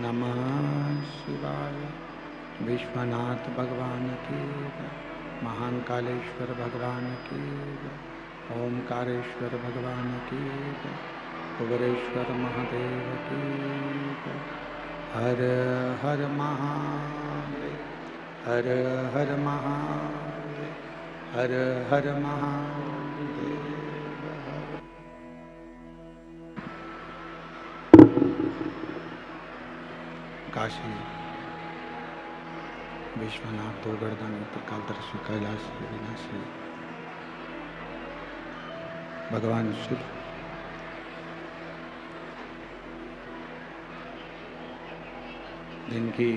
नमः शिवाय। विश्वनाथ भगवान की जय। महान कालेश्वर भगवान की जय। ओमकारेश्वर भगवान की जय। कुबेरेश्वर महादेव की जय। हर हर महादेव, हर हर महादेव, हर हर महादेव। काशी विश्वनाथ तो गर्दानी त्रिकालदर्शी कैलाशी विनाशी भगवान शिव जिनकी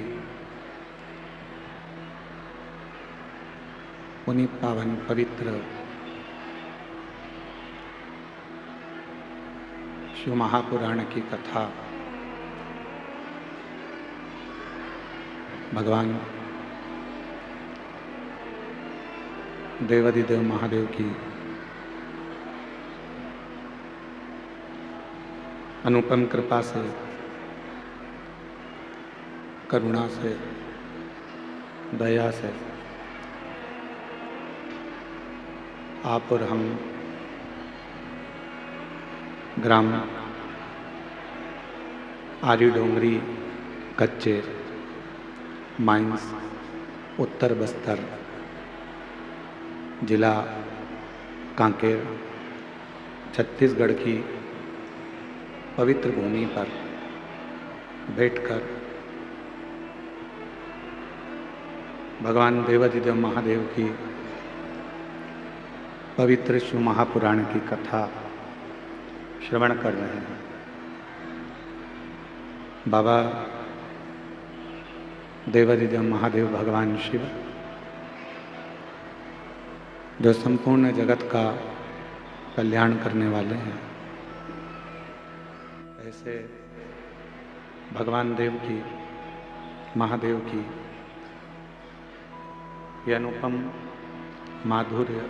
पुनीत पावन पवित्र शिव महापुराण की कथा भगवान देवाधिदेव महादेव की अनुपम कृपा से, करुणा से, दया से आप और हम ग्राम आरी डोंगरी कच्चे माइंस उत्तर बस्तर जिला कांकेर छत्तीसगढ़ की पवित्र भूमि पर बैठकर भगवान देवाधिदेव महादेव की पवित्र शिव महापुराण की कथा श्रवण कर रहे हैं। बाबा देवाधिदेव महादेव भगवान शिव जो संपूर्ण जगत का कल्याण करने वाले हैं, ऐसे भगवान देव की, महादेव की ये अनुपम माधुर्य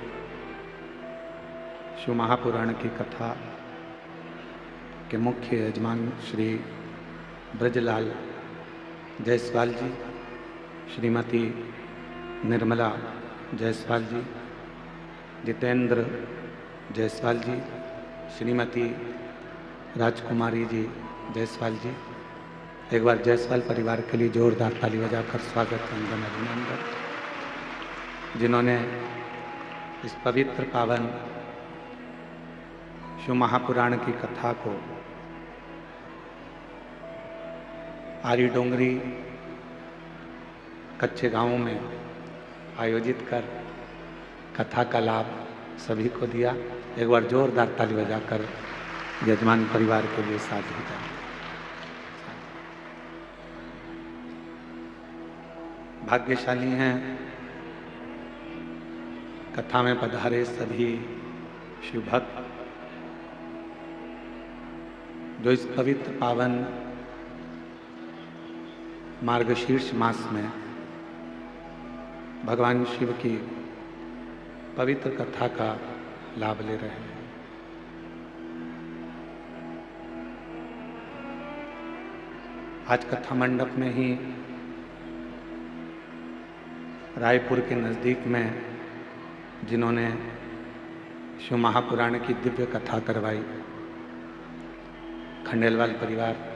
शिव महापुराण की कथा के मुख्य यजमान श्री ब्रजलाल जायसवाल जी, श्रीमती निर्मला जायसवाल जी, जितेंद्र जायसवाल जी, श्रीमती राजकुमारी जी जायसवाल जी, एक बार जायसवाल परिवार के लिए जोरदार ताली बजाकर स्वागत वंदन अभिनंदन, जिन्होंने इस पवित्र पावन शिव महापुराण की कथा को आरी डोंगरी कच्चे गांवों में आयोजित कर कथा का लाभ सभी को दिया। एक बार जोरदार ताली बजाकर यजमान परिवार के लिए साधु था। भाग्यशाली हैं कथा में पधारे सभी शिव भक्त जो इस पवित्र पावन मार्गशीर्ष मास में भगवान शिव की पवित्र कथा का लाभ ले रहे हैं। आज कथा मंडप में ही रायपुर के नज़दीक में जिन्होंने शिव महापुराण की दिव्य कथा करवाई, खंडेलवाल परिवार,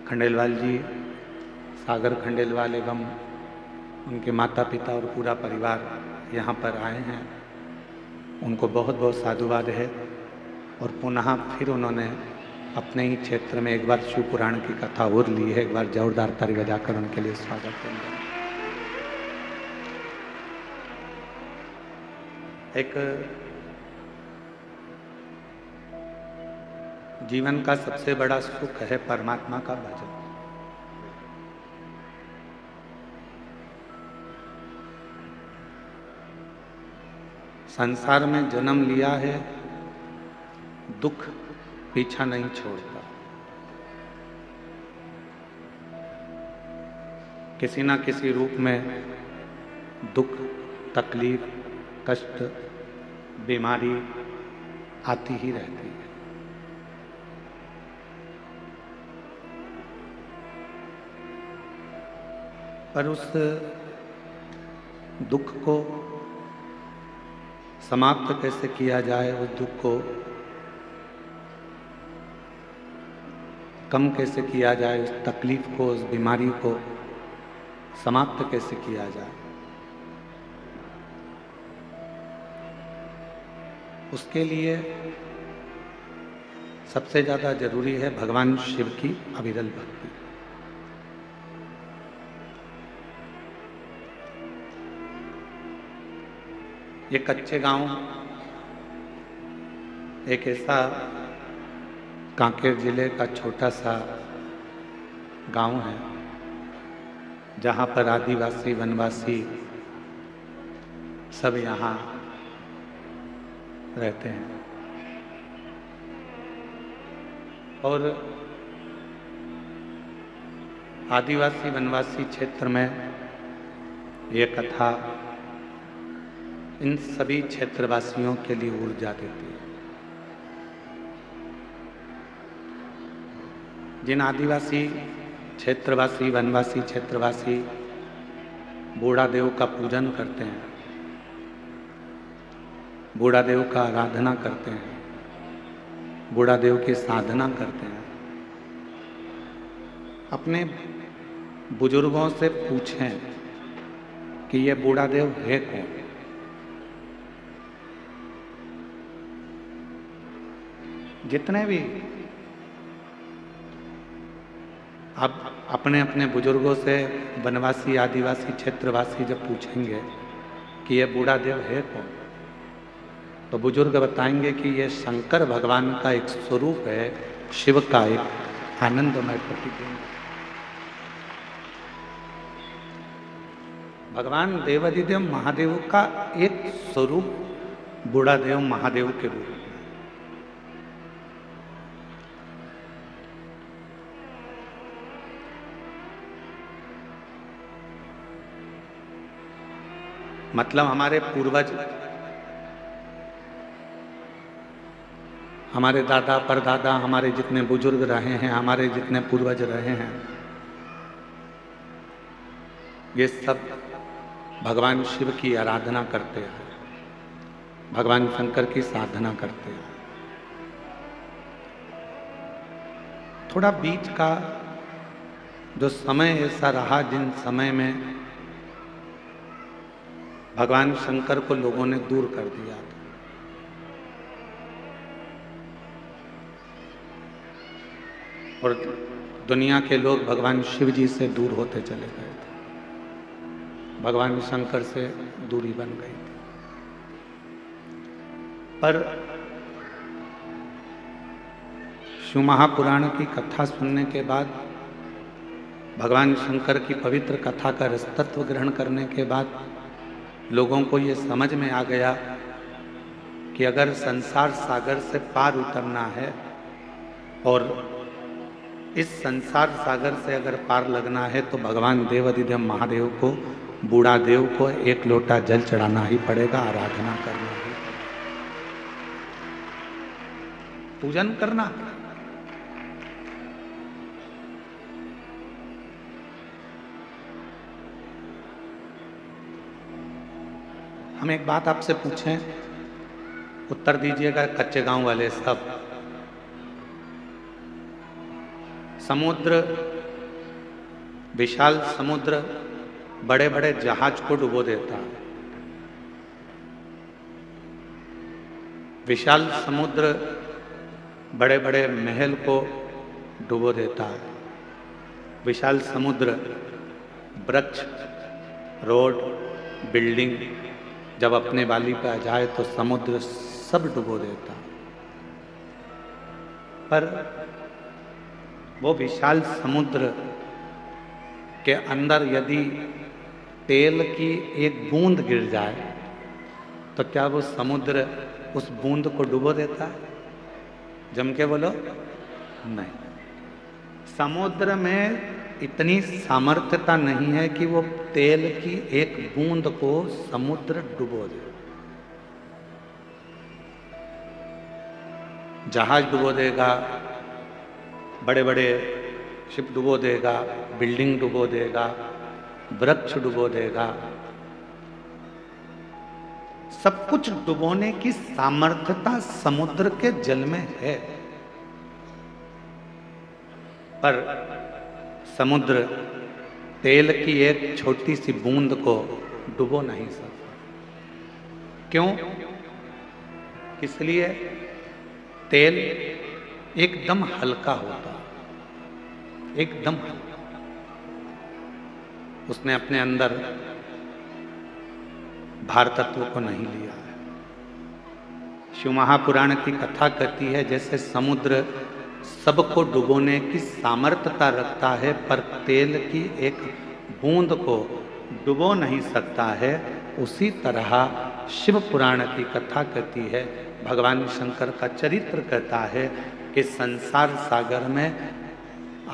खंडेलवाल जी, सागर खंडेलवाल एवं उनके माता पिता और पूरा परिवार यहाँ पर आए हैं। उनको बहुत बहुत साधुवाद है और पुनः फिर उन्होंने अपने ही क्षेत्र में एक बार शिव पुराण की कथा और ली है। एक बार जोरदार ताली बजाकर उनके लिए स्वागत करेंगे। एक जीवन का सबसे बड़ा सुख है परमात्मा का भजन। संसार में जन्म लिया है, दुख पीछा नहीं छोड़ता। किसी ना किसी रूप में दुख, तकलीफ, कष्ट, बीमारी आती ही रहती है। पर उस दुख को समाप्त कैसे किया जाए, उस दुख को कम कैसे किया जाए, उस तकलीफ को, उस बीमारी को समाप्त कैसे किया जाए, उसके लिए सबसे ज़्यादा जरूरी है भगवान शिव की अविरल भक्ति। ये कच्चे गांव एक ऐसा कांकेर जिले का छोटा सा गांव है जहां पर आदिवासी वनवासी सब यहाँ रहते हैं। और आदिवासी वनवासी क्षेत्र में ये कथा इन सभी क्षेत्रवासियों के लिए ऊर्जा देती है। जिन आदिवासी क्षेत्रवासी वनवासी क्षेत्रवासी बूढ़ा देव का पूजन करते हैं, बूढ़ा देव का आराधना करते हैं, बूढ़ा देव की साधना करते हैं, अपने बुजुर्गों से पूछें कि ये बूढ़ा देव है कौन। जितने भी अब अपने अपने बुजुर्गों से वनवासी आदिवासी क्षेत्रवासी जब पूछेंगे कि ये बूढ़ा देव है कौन, तो बुजुर्ग बताएंगे कि ये शंकर भगवान का एक स्वरूप है, शिव का एक आनंदमय प्रतिबिंब। भगवान देवाधिदेव महादेव का एक स्वरूप बूढ़ा देव महादेव के रूप में। मतलब हमारे पूर्वज, हमारे दादा परदादा, हमारे जितने बुजुर्ग रहे हैं, हमारे जितने पूर्वज रहे हैं, ये सब भगवान शिव की आराधना करते हैं, भगवान शंकर की साधना करते हैं। थोड़ा बीच का जो समय ऐसा रहा जिन समय में भगवान शंकर को लोगों ने दूर कर दिया था। और दुनिया के लोग भगवान शिव जी से दूर होते चले गए थे, भगवान शंकर से दूरी बन गई थी। पर शिव महापुराण की कथा सुनने के बाद, भगवान शंकर की पवित्र कथा का रसतत्व ग्रहण करने के बाद लोगों को ये समझ में आ गया कि अगर संसार सागर से पार उतरना है और इस संसार सागर से अगर पार लगना है तो भगवान देवाधिदेव महादेव को, बूढ़ा देव को एक लोटा जल चढ़ाना ही पड़ेगा, आराधना करना ही, पूजन करना। हम एक बात आपसे पूछें, उत्तर दीजिएगा कच्चे गांव वाले सब। समुद्र, विशाल समुद्र बड़े बड़े जहाज को डुबो देता है। विशाल समुद्र बड़े बड़े महल को डुबो देता है। विशाल समुद्र वृक्ष, रोड, बिल्डिंग जब अपने वाली पे आ जाए तो समुद्र सब डुबो देता। पर वो विशाल समुद्र के अंदर यदि तेल की एक बूंद गिर जाए तो क्या वो समुद्र उस बूंद को डुबो देता है? जम के बोलो, नहीं। समुद्र में इतनी सामर्थ्यता नहीं है कि वो तेल की एक बूंद को समुद्र डुबो दे। जहाज डुबो देगा, बड़े बड़े शिप डुबो देगा, बिल्डिंग डुबो देगा, वृक्ष डुबो देगा। सब कुछ डुबोने की सामर्थ्यता समुद्र के जल में है, पर समुद्र तेल की एक छोटी सी बूंद को डुबो नहीं सकता। क्यों? इसलिए तेल एकदम हल्का होता, एकदम हल्का। उसने अपने अंदर भार तत्व को नहीं लिया है। शिव महापुराण की कथा कहती है जैसे समुद्र सबको डुबोने की सामर्थ्यता रखता है, पर तेल की एक बूंद को डुबो नहीं सकता है, उसी तरह शिव पुराण की कथा कहती है, भगवान शंकर का चरित्र कहता है कि संसार सागर में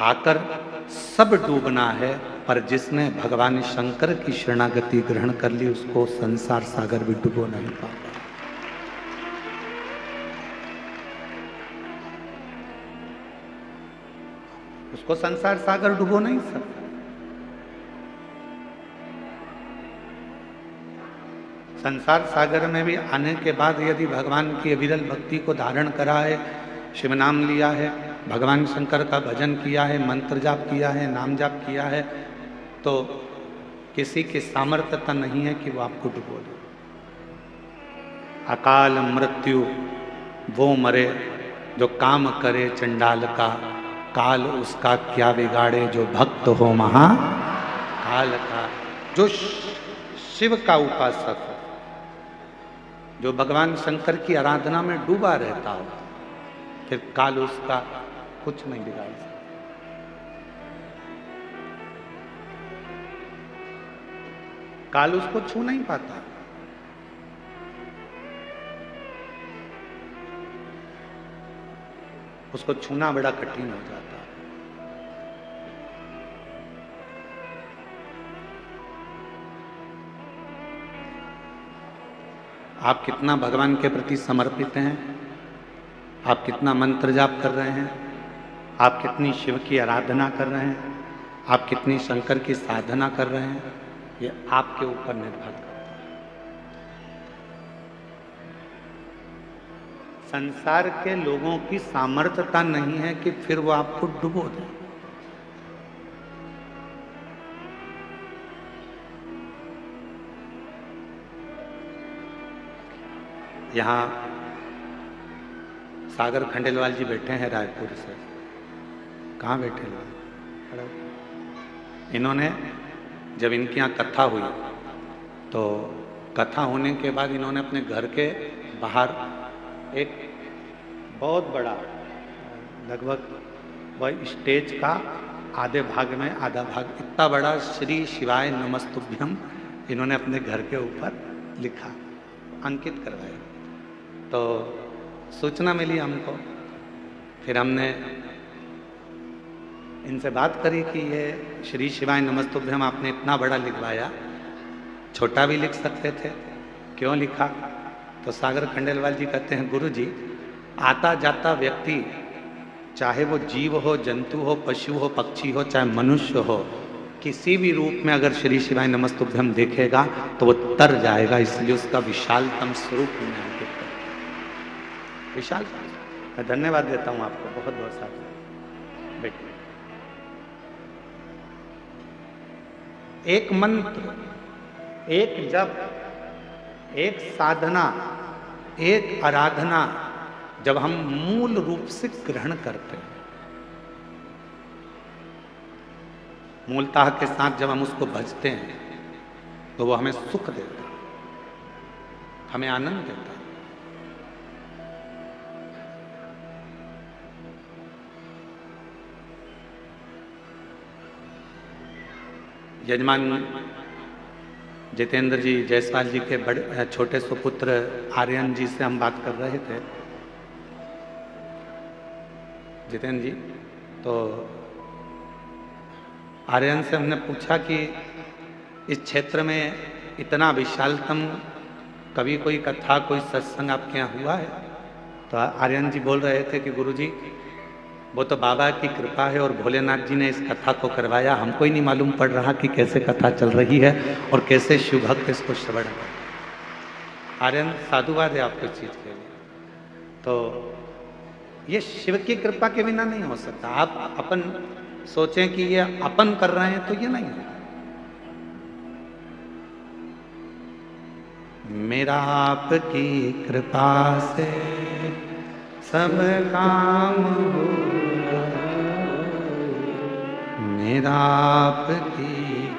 आकर सब डूबना है, पर जिसने भगवान शंकर की शरणागति ग्रहण कर ली उसको संसार सागर भी डुबो नहीं पाता। उसको संसार सागर डुबो नहीं सकता। संसार सागर में भी आने के बाद यदि भगवान की अविरल भक्ति को धारण करा है, शिव नाम लिया है, भगवान शंकर का भजन किया है, मंत्र जाप किया है, नाम जाप किया है, तो किसी की सामर्थ्यता नहीं है कि वो आपको डुबो दे। अकाल मृत्यु वो मरे जो काम करे चंडाल का, काल उसका क्या बिगाड़े जो भक्त हो महा काल का। जो शिव का उपासक हो, जो भगवान शंकर की आराधना में डूबा रहता हो, फिर काल उसका कुछ नहीं बिगाड़ सकता। काल उसको छू नहीं पाता। उसको छूना बड़ा कठिन हो जाता है। आप कितना भगवान के प्रति समर्पित हैं, आप कितना मंत्र जाप कर रहे हैं, आप कितनी शिव की आराधना कर रहे हैं, आप कितनी शंकर की साधना कर रहे हैं, ये आपके ऊपर निर्भर करता है। संसार के लोगों की सामर्थ्यता नहीं है कि फिर वो आपको डुबो दे। यहाँ सागर खंडेलवाल जी बैठे हैं रायपुर से। कहाँ बैठे लोग? इन्होंने जब इनके यहाँ कथा हुई तो कथा होने के बाद इन्होंने अपने घर के बाहर एक बहुत बड़ा, लगभग वह स्टेज का आधे भाग में आधा भाग इतना बड़ा श्री शिवाय नमस्तुभ्यम इन्होंने अपने घर के ऊपर लिखा, अंकित करवाया। तो सूचना मिली हमको, फिर हमने इनसे बात करी कि ये श्री शिवाय नमस्तुभ्यम आपने इतना बड़ा लिखवाया, छोटा भी लिख सकते थे, क्यों लिखा? तो सागर खंडेलवाल जी कहते हैं, गुरु जी, आता जाता व्यक्ति चाहे वो जीव हो, जंतु हो, पशु हो, पक्षी हो, चाहे मनुष्य हो, किसी भी रूप में अगर श्री शिवाय नमस्तुभ्यम देखेगा तो वो तर जाएगा, इसलिए उसका विशालतम स्वरूप में अंकित कर। विशाल, मैं धन्यवाद देता हूं आपको, बहुत बहुत सारा। बेटे, एक मंत्र, एक जप, एक साधना, एक आराधना जब हम मूल रूप से ग्रहण करते हैं, मूलतः के साथ जब हम उसको भजते हैं, तो वो हमें सुख देता है, हमें आनंद देता है। यजमान जितेंद्र जी जायसवाल जी के बड़े छोटे सुपुत्र आर्यन जी से हम बात कर रहे थे, जितेंद्र जी, तो आर्यन से हमने पूछा कि इस क्षेत्र में इतना विशालतम कभी कोई कथा, कोई सत्संग आपके यहाँ हुआ है? तो आर्यन जी बोल रहे थे कि गुरुजी, वो तो बाबा की कृपा है और भोलेनाथ जी ने इस कथा को करवाया। हमको ही नहीं मालूम पड़ रहा कि कैसे कथा चल रही है और कैसे शिव भक्त इसको श्रवण कर। आर्यन साधुवाद है आपको चीज के लिए। तो ये शिव की कृपा के बिना नहीं हो सकता। आप अपन सोचें कि ये अपन कर रहे हैं तो ये नहीं है। मेरा आपकी कृपा से सब काम हो रहा, मेरा आपकी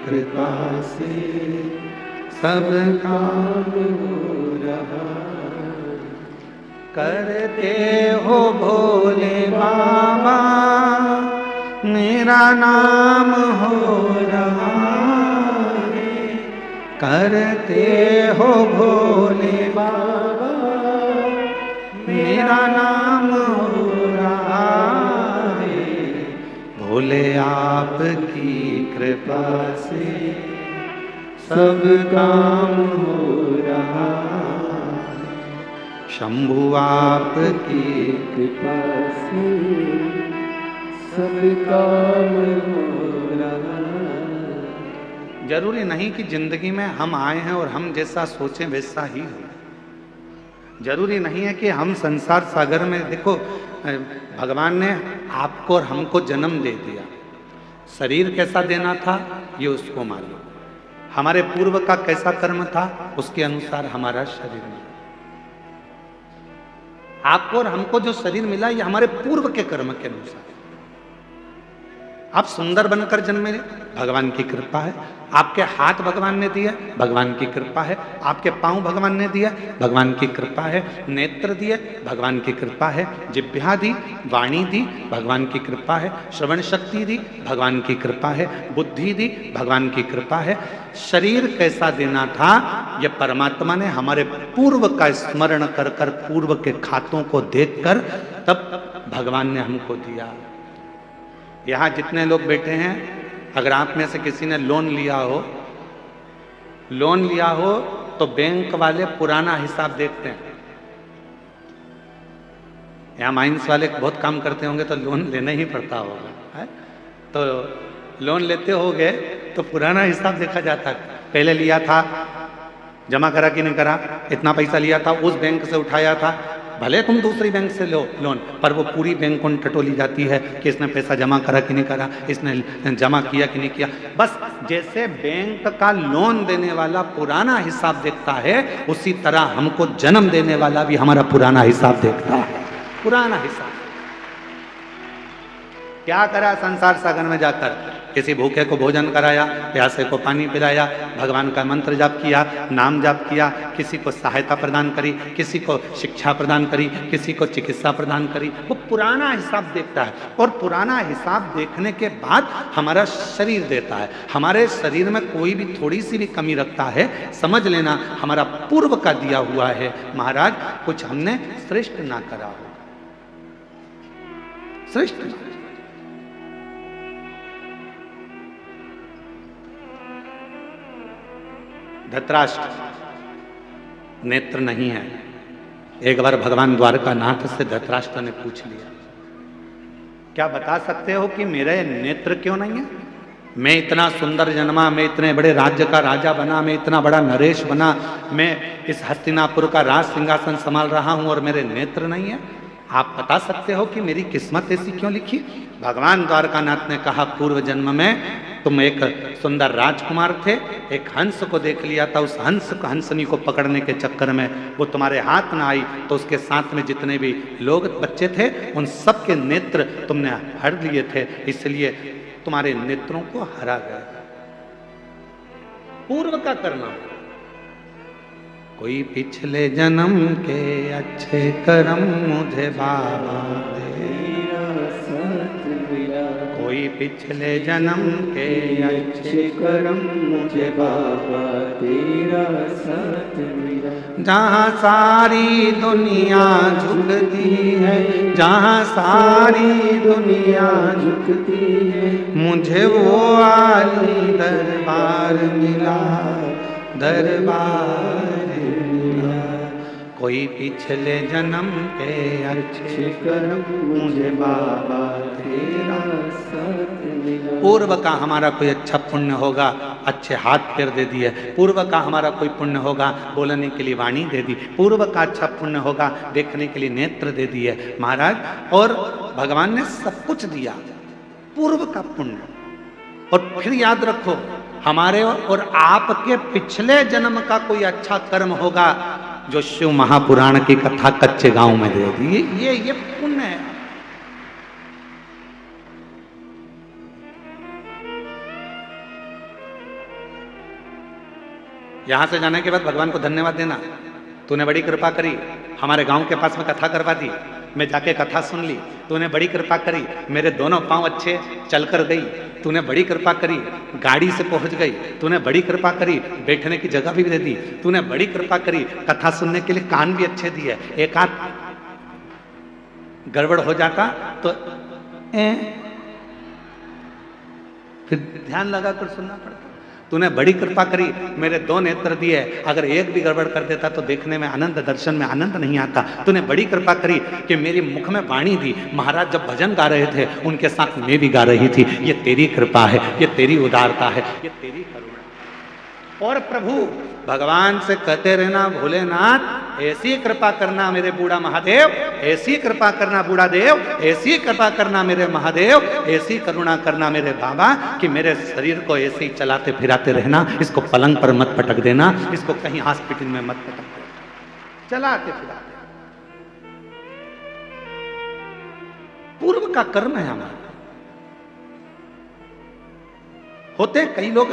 कृपा से सब काम हो रहा। करते हो भोले बाबा मेरा नाम हो रहा है, करते हो भोले बाबा मेरा नाम हो रहा है। भोले आपकी कृपा से सब काम हो रहा है। शंभु आपकी कृपा से सब काम हो रहा। जरूरी नहीं कि जिंदगी में हम आए हैं और हम जैसा सोचें वैसा ही हो। जरूरी नहीं है कि हम संसार सागर में, देखो भगवान ने आपको और हमको जन्म दे दिया, शरीर कैसा देना था ये उसको मालूम, हमारे पूर्व का कैसा कर्म था उसके अनुसार हमारा शरीर मिला। आपको और हमको जो शरीर मिला ये हमारे पूर्व के कर्म के अनुसार। आप सुंदर बनकर जन्मे, भगवान की कृपा है। आपके हाथ भगवान ने दिए, भगवान की कृपा है। आपके पांव भगवान ने दिया, भगवान की कृपा है। नेत्र दिए, भगवान की कृपा है। जिह्वा दी, वाणी दी, भगवान की कृपा है। श्रवण शक्ति दी, भगवान की कृपा है। बुद्धि दी, भगवान की कृपा है। शरीर कैसा देना था यह परमात्मा ने हमारे पूर्व का स्मरण कर कर, पूर्व के खातों को देखकर तब भगवान ने हमको दिया। यहाँ जितने लोग बैठे हैं, अगर आप में से किसी ने लोन लिया हो तो बैंक वाले पुराना हिसाब देखते हैं। यहाँ माइंस वाले बहुत काम करते होंगे तो लोन लेना ही पड़ता होगा, है? तो लोन लेते होगे तो पुराना हिसाब देखा जाता है। पहले लिया था, जमा करा कि नहीं करा, इतना पैसा लिया था, उस बैंक से उठाया था, भले तुम दूसरी बैंक से लो लोन, पर वो पूरी बैंक उन टटोली जाती है कि इसने पैसा जमा करा कि नहीं करा, इसने जमा किया कि नहीं किया। बस जैसे बैंक का लोन देने वाला पुराना हिसाब देखता है, उसी तरह हमको जन्म देने वाला भी हमारा पुराना हिसाब देखता है। पुराना हिसाब क्या करा संसार सागर में जाकर, किसी भूखे को भोजन कराया, प्यासे को पानी पिलाया, भगवान का मंत्र जाप किया, नाम जाप किया, किसी को सहायता प्रदान करी, किसी को शिक्षा प्रदान करी, किसी को चिकित्सा प्रदान करी। वो पुराना हिसाब देखता है और पुराना हिसाब देखने के बाद हमारा शरीर देता है। हमारे शरीर में कोई भी थोड़ी सी भी कमी रखता है, समझ लेना हमारा पूर्व का दिया हुआ है। महाराज कुछ हमने श्रेष्ठ ना करा हो, श्रेष्ठ। धृतराष्ट्र नेत्र नहीं है। एक बार भगवान द्वारकानाथ से धृतराष्ट्र ने पूछ लिया, क्या बता सकते हो कि मेरे नेत्र क्यों नहीं है? मैं इतना सुंदर जन्मा, मैं इतने बड़े राज्य का राजा बना, मैं इतना बड़ा नरेश बना, मैं इस हस्तिनापुर का राज सिंहासन संभाल रहा हूं और मेरे नेत्र नहीं है। आप बता सकते हो कि मेरी किस्मत ऐसी क्यों लिखी? भगवान द्वारकानाथ ने कहा, पूर्व जन्म में तुम एक सुंदर राजकुमार थे, एक हंस को देख लिया था, उस हंसनी को पकड़ने के चक्कर में वो तुम्हारे हाथ ना आई तो उसके साथ में जितने भी लोग बच्चे थे उन सब के नेत्र तुमने हर लिए थे, इसलिए तुम्हारे नेत्रों को हरा गया। पूर्व का करना। कोई पिछले जन्म के अच्छे कर्म मुझे बाबा दे, कोई पिछले जन्म के अच्छे कर्म मुझे बाबा तेरा साथ मिला। जहाँ सारी दुनिया झुकती है, जहाँ सारी दुनिया झुकती है, मुझे वो आली दरबार मिला, दरबार मिला। कोई पिछले जन्म के अच्छे कर्म मुझे बाबा तेरा साथ मिला। पूर्व का हमारा कोई अच्छा पुण्य होगा, अच्छे हाथ पैर दे दिए। पूर्व का हमारा कोई पुण्य होगा, बोलने के लिए वाणी दे दी। पूर्व का अच्छा पुण्य होगा, देखने के लिए नेत्र दे दिए महाराज। और भगवान ने सब कुछ दिया, पूर्व का पुण्य। और फिर याद रखो, हमारे और आपके पिछले जन्म का कोई अच्छा कर्म होगा जो शिव महापुराण की कथा कच्चे गांव में दे दी, ये पुण्य है। यहां से जाने के बाद भगवान को धन्यवाद देना, तूने बड़ी कृपा करी, हमारे गांव के पास में कथा करवा दी, मैं जाके कथा सुन ली, तूने बड़ी कृपा करी, मेरे दोनों पांव अच्छे चलकर गई, तूने बड़ी कृपा करी, गाड़ी से पहुंच गई, तूने बड़ी कृपा करी, बैठने की जगह भी दे दी, तूने बड़ी कृपा करी, कथा सुनने के लिए कान भी अच्छे दिए। एक आध गड़बड़ हो जाता तो फिर ध्यान लगाकर सुनना पड़ता। तूने बड़ी कृपा करी, मेरे दो नेत्र दिए, अगर एक भी गड़बड़ कर देता तो देखने में आनंद, दर्शन में आनंद नहीं आता। तूने बड़ी कृपा करी कि मेरी मुख में वाणी दी, महाराज जब भजन गा रहे थे उनके साथ मैं भी गा रही थी। ये तेरी कृपा है, ये तेरी उदारता है, ये तेरी करुणा। और प्रभु भगवान से कहते रहना, भोलेनाथ ऐसी कृपा करना मेरे बूढ़ा महादेव, ऐसी कृपा करना बूढ़ा देव, ऐसी कृपा करना मेरे महादेव, ऐसी करुणा करना मेरे बाबा कि मेरे शरीर को ऐसे ही चलाते फिराते रहना, इसको पलंग पर मत पटक देना, इसको कहीं हॉस्पिटल में मत पटक देना, चलाते फिराते। पूर्व का कर्म है हमारा। होते कई लोग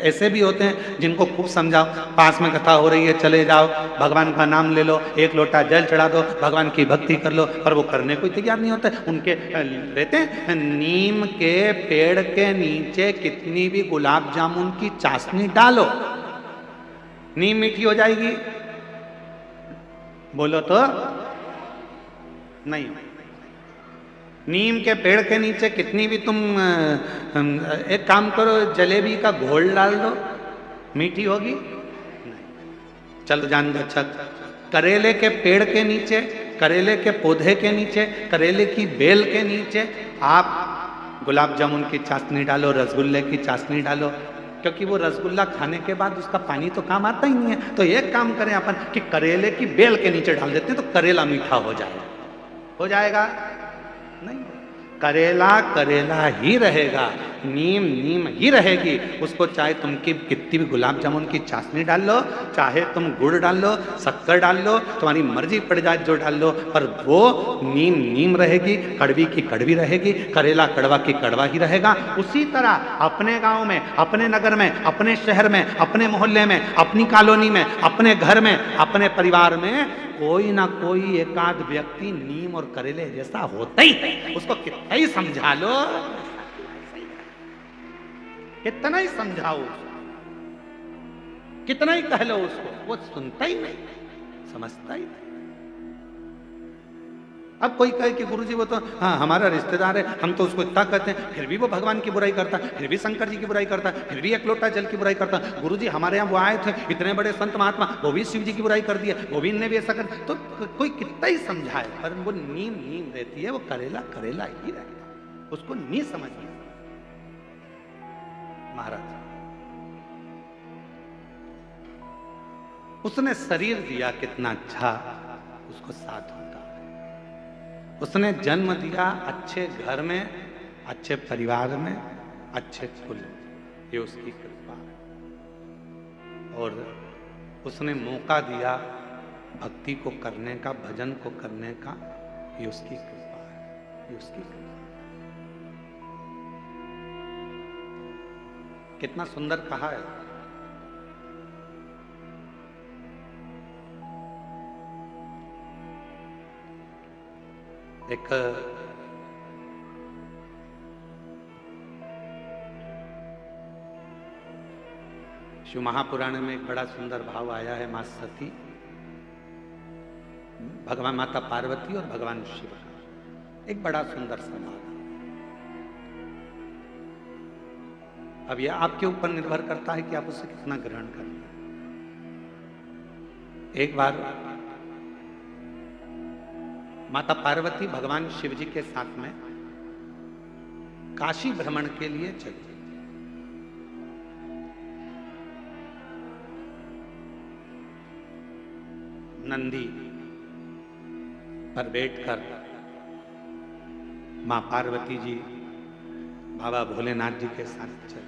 ऐसे भी होते हैं जिनको खूब समझाओ, पास में कथा हो रही है चले जाओ, भगवान का नाम ले लो, एक लोटा जल चढ़ा दो, भगवान की भक्ति कर लो, पर वो करने को तैयार नहीं होता। उनके रहते हैं, नीम के पेड़ के नीचे कितनी भी गुलाब जामुन की चाशनी डालो, नीम मीठी हो जाएगी? बोलो तो नहीं। नीम के पेड़ के नीचे कितनी भी तुम एक काम करो, जलेबी का घोल डाल दो, मीठी होगी? नहीं। चलो जान दो। अच्छा, करेले के पेड़ के नीचे, करेले के पौधे के नीचे, करेले की बेल के नीचे आप गुलाब जामुन की चाशनी डालो, रसगुल्ले की चाशनी डालो, क्योंकि वो रसगुल्ला खाने के बाद उसका पानी तो काम आता ही नहीं है। तो एक काम करें अपन कि करेले की बेल के नीचे डाल देते हैं तो करेला मीठा हो जाएगा। हो जाएगा? नहीं, करेला करेला ही रहेगा, नीम नीम ही रहेगी। उसको चाहे तुम की कितनी भी गुलाब जामुन की चाशनी डाल लो, चाहे तुम गुड़ डाल लो, शक्कर डाल लो, तुम्हारी मर्जी पड़ जाए जो डाल लो, पर वो नीम नीम रहेगी, कड़वी की कड़वी रहेगी, करेला कड़वा की कड़वा ही रहेगा। उसी तरह अपने गांव में, अपने नगर में, अपने शहर में, अपने मोहल्ले में, अपनी कॉलोनी में, अपने घर में, अपने परिवार में कोई ना कोई एकाध व्यक्ति नीम और करेले जैसा होता ही है। उसको कितना ही समझा लो, कितना ही समझाओ, कितना ही कह लो उसको, वो सुनता ही नहीं, समझता ही नहीं। अब कोई कहे कि गुरुजी वो तो हाँ हमारा रिश्तेदार है, हम तो उसको इतना कहते हैं, फिर भी वो भगवान की बुराई करता है, फिर भी शंकर जी की बुराई करता है, फिर भी एक लोटा जल की बुराई करता है। गुरुजी हमारे यहाँ वो आए थे, इतने बड़े संत महात्मा, वो भी शिव जी की बुराई कर दिया, वो भी इनने भी ऐसा कर। तो कोई कितना ही समझाए, पर वो नीम नीम रहती है, वो करेला करेला ही रहेगा, उसको नहीं समझ में। महाराज उसने शरीर दिया कितना अच्छा, उसको साधु का। उसने जन्म दिया अच्छे घर में, अच्छे परिवार में, अच्छे कुल, ये उसकी कृपा है। और उसने मौका दिया भक्ति को करने का, भजन को करने का, ये उसकी कृपा है, ये उसकी कृपा। कितना सुंदर कहा है। एक शिव महापुराण में एक बड़ा सुंदर भाव आया है, मां सती, भगवान माता पार्वती और भगवान शिव का एक बड़ा सुंदर संवाद। अब यह आपके ऊपर निर्भर करता है कि आप उसे कितना ग्रहण करते हैं। एक बार माता पार्वती भगवान शिव जी के साथ में काशी भ्रमण के लिए चली। नंदी पर बैठकर मां पार्वती जी बाबा भोलेनाथ जी के साथ चल।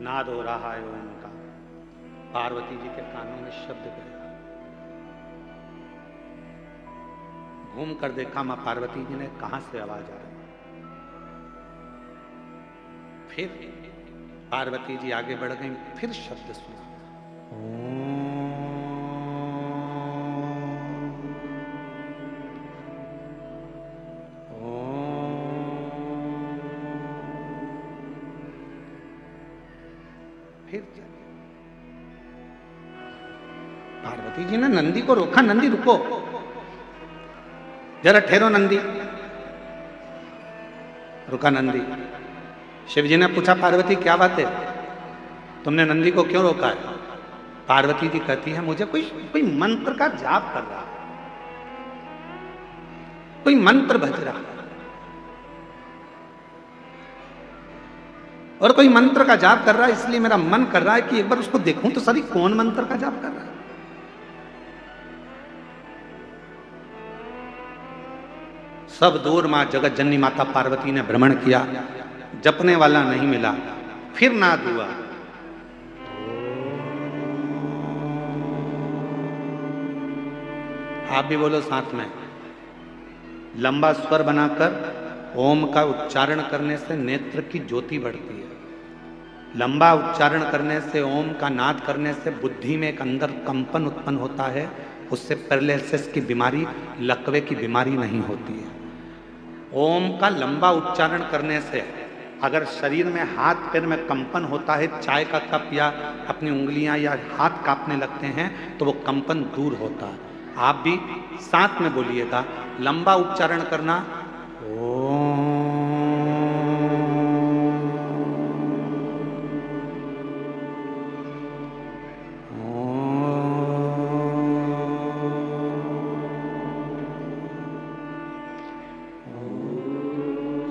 नाद हो रहा है उनका, पार्वती जी के कानों में शब्द गया। घूम कर देखा मां पार्वती जी ने कहां से आवाज आ रही। फिर पार्वती जी आगे बढ़ गई, फिर शब्द सुना। पार्वती जी ने नंदी को रोका, नंदी रुको, जरा ठहरो नंदी। रुका नंदी। शिव जी ने पूछा पार्वती क्या बात है, तुमने नंदी को क्यों रोका है? पार्वती जी कहती है मुझे कोई मंत्र का जाप कर रहा है, कोई मंत्र भज रहा है, और कोई मंत्र का जाप कर रहा है, इसलिए मेरा मन कर रहा है कि एक बार उसको देखूं तो सही कौन मंत्र का जाप कर रहा है। सब दूर मां जगत जननी माता पार्वती ने भ्रमण किया, जपने वाला नहीं मिला। फिर नाद हुआ, आप भी बोलो साथ में। लंबा स्वर बनाकर ओम का उच्चारण करने से नेत्र की ज्योति बढ़ती है। लंबा उच्चारण करने से, ओम का नाद करने से बुद्धि में एक अंदर कंपन उत्पन्न होता है, उससे पैरालिसिस की बीमारी, लकवे की बीमारी नहीं होती है। ओम का लंबा उच्चारण करने से अगर शरीर में हाथ पैर में कंपन होता है, चाय का कप या अपनी उंगलियां या हाथ कांपने लगते हैं, तो वो कंपन दूर होता है। आप भी साथ में बोलिएगा, लंबा उच्चारण करना।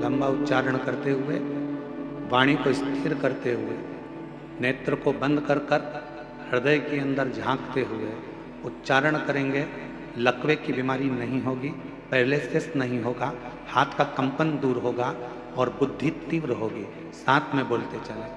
लंबा उच्चारण करते हुए, वाणी को स्थिर करते हुए, नेत्र को बंद कर कर हृदय के अंदर झांकते हुए उच्चारण करेंगे। लकवे की बीमारी नहीं होगी, पैरालिसिस नहीं होगा, हाथ का कंपन दूर होगा और बुद्धि तीव्र होगी। साथ में बोलते चले।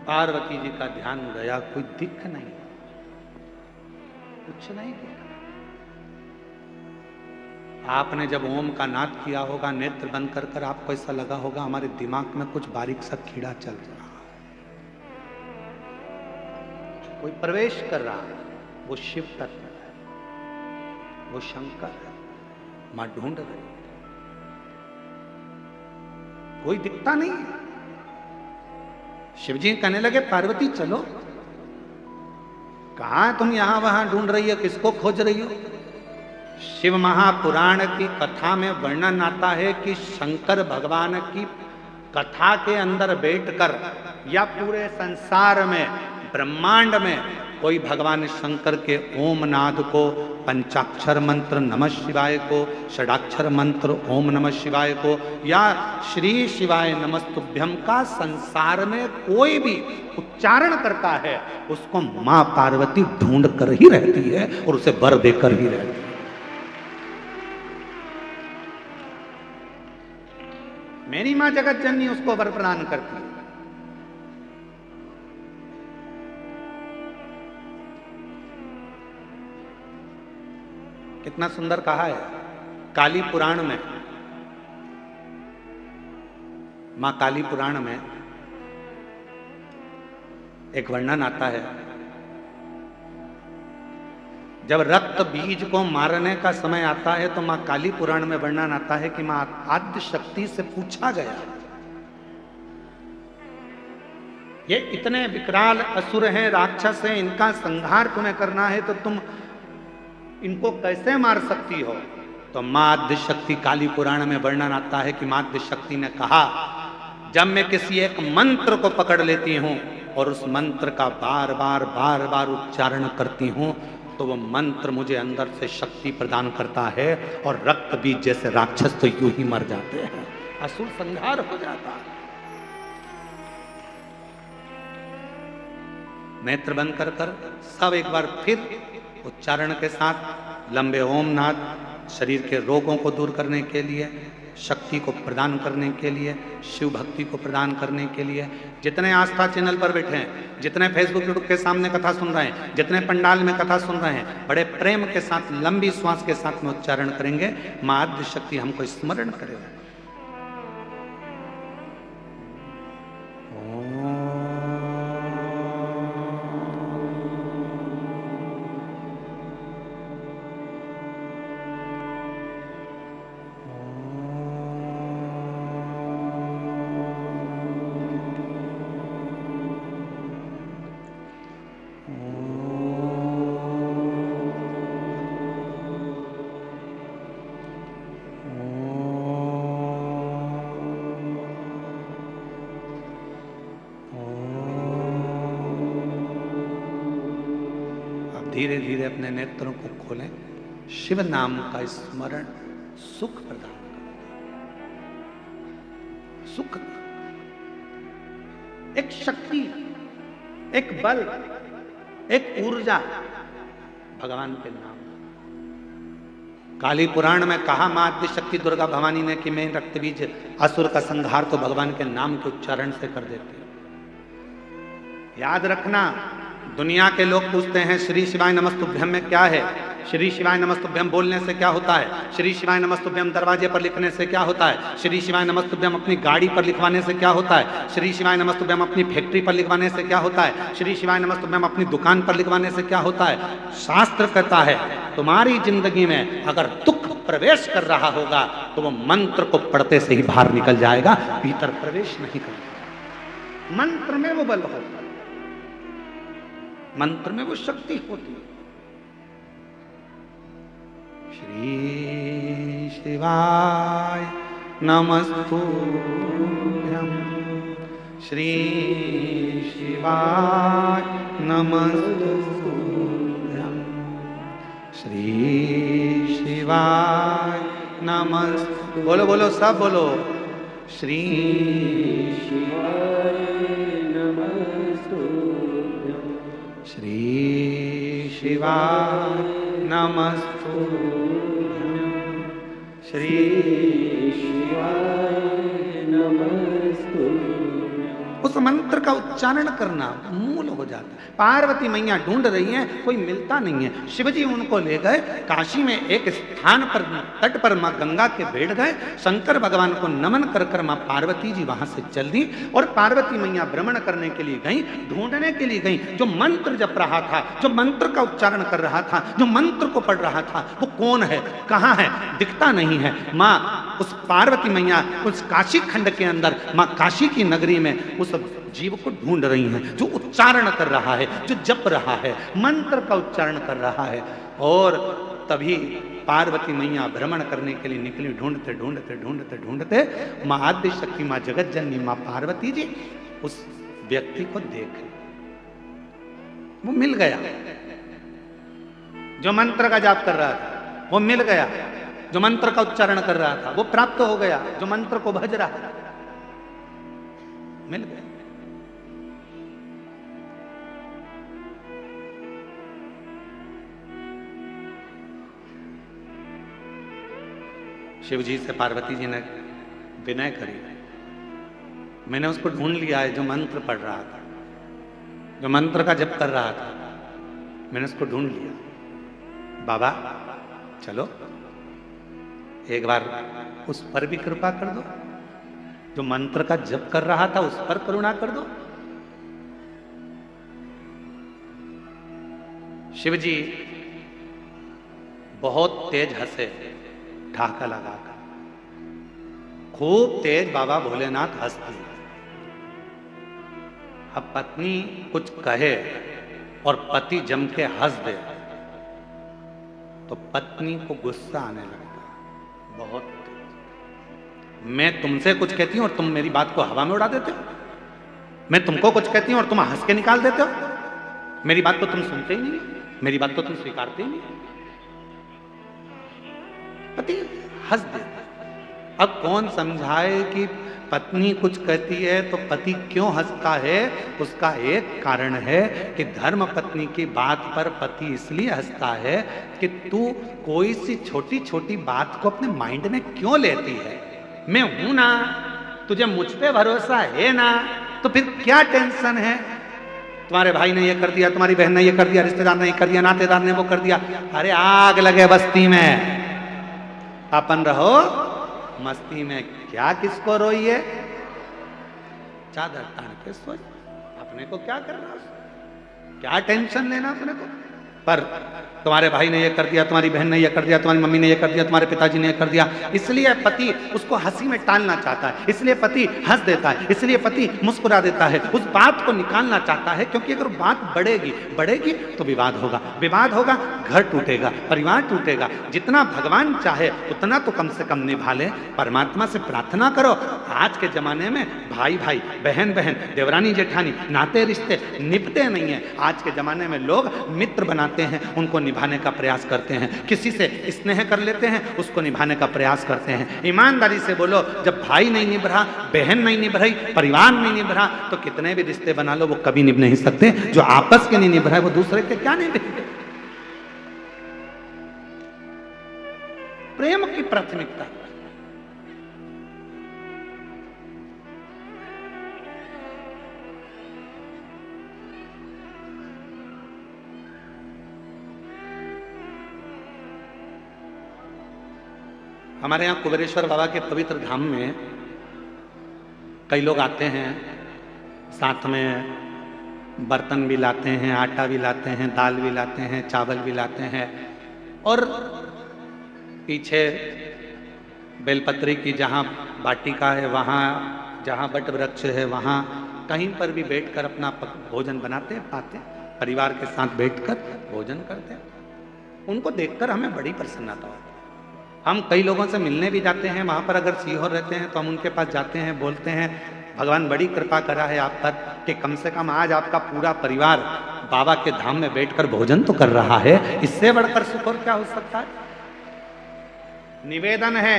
पार्वती जी का ध्यान गया, कोई दिख नहीं, कुछ नहीं दिखा। आपने जब ओम का नाद किया होगा, नेत्र बंद कर कर आपको ऐसा लगा होगा हमारे दिमाग में कुछ बारीक सा कीड़ा चल रहा है, कोई प्रवेश कर रहा है। वो शिव तत्व है, वो शंकर है, मां ढूंढ रही है, कोई दिखता नहीं है। शिवजी कहने लगे पार्वती चलो, कहां तुम यहां वहां ढूंढ रही हो, किसको खोज रही हो? शिव महापुराण की कथा में वर्णन आता है कि शंकर भगवान की कथा के अंदर बैठकर या पूरे संसार में, ब्रह्मांड में कोई भगवान शंकर के ओम नाद को, पंचाक्षर मंत्र नमः शिवाय को, षडाक्षर मंत्र ओम नमः शिवाय को या श्री शिवाय नमस्तुभ्यम का संसार में कोई भी उच्चारण करता है, उसको मां पार्वती ढूंढ कर ही रहती है और उसे वर देकर ही रहती है। मेरी मां जगत जननी उसको वर प्रदान करती है। कितना सुंदर कहा है काली पुराण में। मां काली पुराण में एक वर्णन आता है, जब रक्त बीज को मारने का समय आता है तो मां काली पुराण में वर्णन आता है कि मां आद्य शक्ति से पूछा गया, ये इतने विकराल असुर हैं, राक्षस हैं, इनका संहार तुम्हें करना है तो तुम इनको कैसे मार सकती हो? तो मां आद्य शक्ति काली पुराण में वर्णन आता है कि मां आद्य शक्ति ने कहा, जब मैं किसी एक मंत्र को पकड़ लेती हूं और उस मंत्र का बार बार उच्चारण करती हूं तो वो मंत्र मुझे अंदर से शक्ति प्रदान करता है और रक्त बीज जैसे राक्षस तो यूं ही मर जाते हैं, असुर संहार हो जाता है। नेत्र बंद कर सब एक बार फिर उच्चारण के साथ लंबे ओम नाद शरीर के रोगों को दूर करने के लिए, शक्ति को प्रदान करने के लिए, शिव भक्ति को प्रदान करने के लिए, जितने आस्था चैनल पर बैठे हैं, जितने फेसबुक यूट्यूब के सामने कथा सुन रहे हैं, जितने पंडाल में कथा सुन रहे हैं, बड़े प्रेम के साथ लंबी श्वास के साथ में उच्चारण करेंगे, मां आद्य शक्ति हमको स्मरण करेगा। धीरे धीरे अपने नेत्रों को खोलें। शिव नाम का स्मरण सुख प्रदान करता, सुख, एक शक्ति, एक बल, एक ऊर्जा भगवान के नाम। काली पुराण में कहा मां आद्य शक्ति दुर्गा भवानी ने कि मैं रक्त बीज असुर का संहार तो भगवान के नाम के उच्चारण से कर देती हूं। याद रखना, दुनिया के लोग पूछते हैं श्री शिवाय नमस्तुभ्यम में क्या है, श्री शिवाय नमस्तुभ्यम बोलने से क्या होता है, श्री शिवाय नमस्तुभ्यम दरवाजे पर लिखने से क्या होता है, श्री शिवाय नमस्तुभ्यम अपनी गाड़ी पर लिखवाने से क्या होता है, श्री शिवाय नमस्तुभ्यम अपनी फैक्ट्री पर लिखवाने से क्या होता है, श्री शिवाय नमस्तुभ्यम अपनी दुकान पर लिखवाने से क्या होता है। शास्त्र कहता है तुम्हारी जिंदगी में अगर दुख प्रवेश कर रहा होगा तो वो मंत्र को पढ़ते से ही बाहर निकल जाएगा, भीतर प्रवेश नहीं करेगा। मंत्र में वो बल होता है, मंत्र में वो शक्ति होती है। श्री शिवाय नमस्तुभ्यम, श्री शिवाय नमस्तुभ्यम, श्री शिवाय नमस्तुभ्यम। बोलो बोलो सब बोलो, श्री शिवाय नमस्तुभ्यम, श्री शिवाय नमस्तुभ्यम, श्री शिवाय नमस्तुभ्यम। उस मंत्र का उच्चारण करना मूल हो जाता है। पार्वती मैया ढूंढ रही हैं, कोई मिलता नहीं है। शिवजी उनको ले गए काशी में एक स्थान पर, तट पर मां गंगा के बैठ गए। शंकर भगवान को नमन कर कर मां पार्वती जी वहां से चल दी और पार्वती मैया भ्रमण करने के लिए गई, ढूंढने के लिए गई। जो मंत्र जप रहा था, जो मंत्र का उच्चारण कर रहा था, जो मंत्र को पढ़ रहा था, वो कौन है, कहाँ है, दिखता नहीं है। मां उस पार्वती मैया उस काशी खंड के अंदर, मां काशी की नगरी में उस जीव को ढूंढ रही हैं जो उच्चारण कर रहा है, जो जप रहा है, मंत्र का उच्चारण कर रहा है। और तभी पार्वती मैया भ्रमण करने के लिए निकली। ढूंढते ढूंढते ढूंढते ढूंढते मां आद्य शक्ति, मां जगत जननी, मां पार्वती जी उस व्यक्ति को देख, वो मिल गया। जो मंत्र का जाप कर रहा था वो मिल गया, जो मंत्र का उच्चारण कर रहा था वो प्राप्त हो गया, जो मंत्र को भज रहा था मिल गया। शिव जी से पार्वती जी ने विनय करी, मैंने उसको ढूंढ लिया है जो मंत्र पढ़ रहा था, जो मंत्र का जप कर रहा था, मैंने उसको ढूंढ लिया। बाबा चलो एक बार उस पर भी कृपा कर दो, जो मंत्र का जप कर रहा था उस पर करुणा कर दो। शिव जी बहुत तेज हंसे, ढाका लगाकर खूब तेज बाबा भोलेनाथ हंस दिए। अब पत्नी कुछ कहे और पति जम के हंस दे तो पत्नी को गुस्सा आने लगता है बहुत तेज। मैं तुमसे कुछ कहती हूं और तुम मेरी बात को हवा में उड़ा देते हो, मैं तुमको कुछ कहती हूं और तुम हंस के निकाल देते हो, मेरी बात तो तुम सुनते ही नहीं, मेरी बात तो तुम स्वीकारते ही नहीं। पति हंस दे। अब कौन समझाए कि पत्नी कुछ कहती है तो पति क्यों हंसता है? उसका एक कारण है कि धर्म पत्नी की बात पर पति इसलिए हंसता है कि तू कोई सी छोटी छोटी बात को अपने माइंड में क्यों लेती है? मैं हूं ना, तुझे मुझ पे भरोसा है ना, तो फिर क्या टेंशन है? तुम्हारे भाई ने ये कर दिया, तुम्हारी बहन ने ये कर दिया, रिश्तेदार ने ये कर दिया, नातेदार ने वो कर दिया। अरे आग लगे बस्ती में, अपन रहो मस्ती में, क्या किसको रोइए? चादर तान के सोच, अपने को क्या करना, क्या टेंशन लेना अपने को? पर तुम्हारे भाई ने ये कर दिया, तुम्हारी बहन ने ये कर दिया, तुम्हारी मम्मी ने ये कर दिया, तुम्हारे पिताजी ने ये कर दिया, इसलिए पति उसको हंसी में टालना चाहता है, इसलिए पति हंस देता है, इसलिए पति मुस्कुरा देता है, उस बात को निकालना चाहता है। क्योंकि अगर बात बढ़ेगी तो विवाद होगा, विवाद होगा घर टूटेगा, परिवार टूटेगा। जितना भगवान चाहे उतना तो कम से कम निभा ले। परमात्मा से प्रार्थना करो। आज के जमाने में भाई भाई, बहन बहन, देवरानी जेठानी, नाते रिश्ते निभते नहीं है। आज के जमाने में लोग मित्र बनाते हैं, उनको निभाने का प्रयास करते हैं, किसी से स्नेह कर लेते हैं, उसको निभाने का प्रयास करते हैं। ईमानदारी से बोलो, जब भाई नहीं निभ रहा, बहन नहीं निभ रही, परिवार नहीं निभ रहा, तो कितने भी रिश्ते बना लो वो कभी निभ नहीं सकते। जो आपस के नहीं निभ रहा है वो दूसरे के क्या निभेंगे? प्रेम की प्राथमिकता। हमारे यहाँ कुबेरेश्वर बाबा के पवित्र धाम में कई लोग आते हैं, साथ में बर्तन भी लाते हैं, आटा भी लाते हैं, दाल भी लाते हैं, चावल भी लाते हैं, और पीछे बेलपत्री की जहाँ वाटिका है, वहाँ जहाँ बट वृक्ष है, वहाँ कहीं पर भी बैठकर अपना भोजन बनाते हैं, पाते हैं, परिवार के साथ बैठकर भोजन करते हैं। उनको देखकर हमें बड़ी प्रसन्नता होती है। हम कई लोगों से मिलने भी जाते हैं, वहाँ पर अगर सीहोर रहते हैं तो हम उनके पास जाते हैं, बोलते हैं भगवान बड़ी कृपा करा है आप पर कि कम से कम आज आपका पूरा परिवार बाबा के धाम में बैठकर भोजन तो कर रहा है। इससे बढ़कर सुख और क्या हो सकता है? निवेदन है,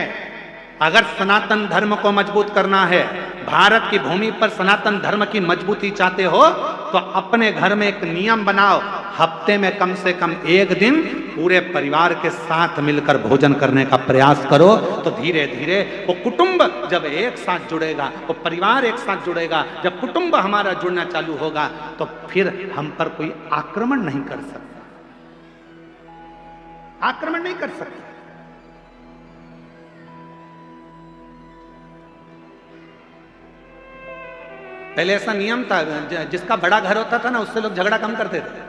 अगर सनातन धर्म को मजबूत करना है, भारत की भूमि पर सनातन धर्म की मजबूती चाहते हो, तो अपने घर में एक नियम बनाओ, हफ्ते में कम से कम एक दिन पूरे परिवार के साथ मिलकर भोजन करने का प्रयास करो। तो धीरे धीरे वो कुटुंब जब एक साथ जुड़ेगा, वो परिवार एक साथ जुड़ेगा, जब कुटुंब हमारा जुड़ना चालू होगा तो फिर हम पर कोई आक्रमण नहीं कर सकता, आक्रमण नहीं कर सकता। पहले ऐसा नियम था, जिसका बड़ा घर होता था ना, उससे लोग झगड़ा कम करते थे।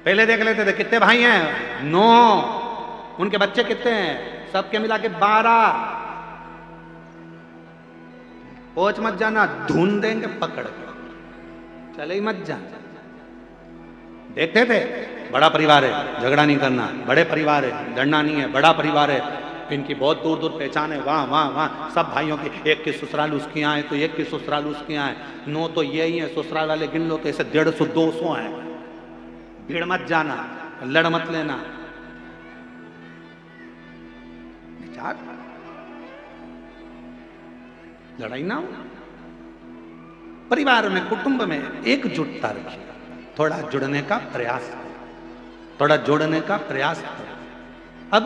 पहले देख लेते थे कितने भाई हैं, 9, उनके बच्चे कितने हैं, सबके मिला के 12। पहुंच मत जाना, ढूंढ देंगे पकड़ के, चले ही मत जाना। देखते थे बड़ा परिवार है, झगड़ा नहीं करना, बड़े परिवार है, लड़ना नहीं है, बड़ा परिवार है, इनकी बहुत दूर दूर पहचान है, वहाँ वहाँ वहाँ सब भाइयों की, एक की ससुराल उसकी यहाँ है तो एक की ससुराल उसकी यहाँ है, 9 तो ये ही है, ससुराल वाले गिन लो तो ऐसे 150 200 हैं। भीड़ मत जाना, लड़ मत लेना, विचार लड़ाई ना हो। परिवार में, कुटुंब में एकजुटता रखिए, थोड़ा जुड़ने का प्रयास करो, थोड़ा जोड़ने का प्रयास करो। अब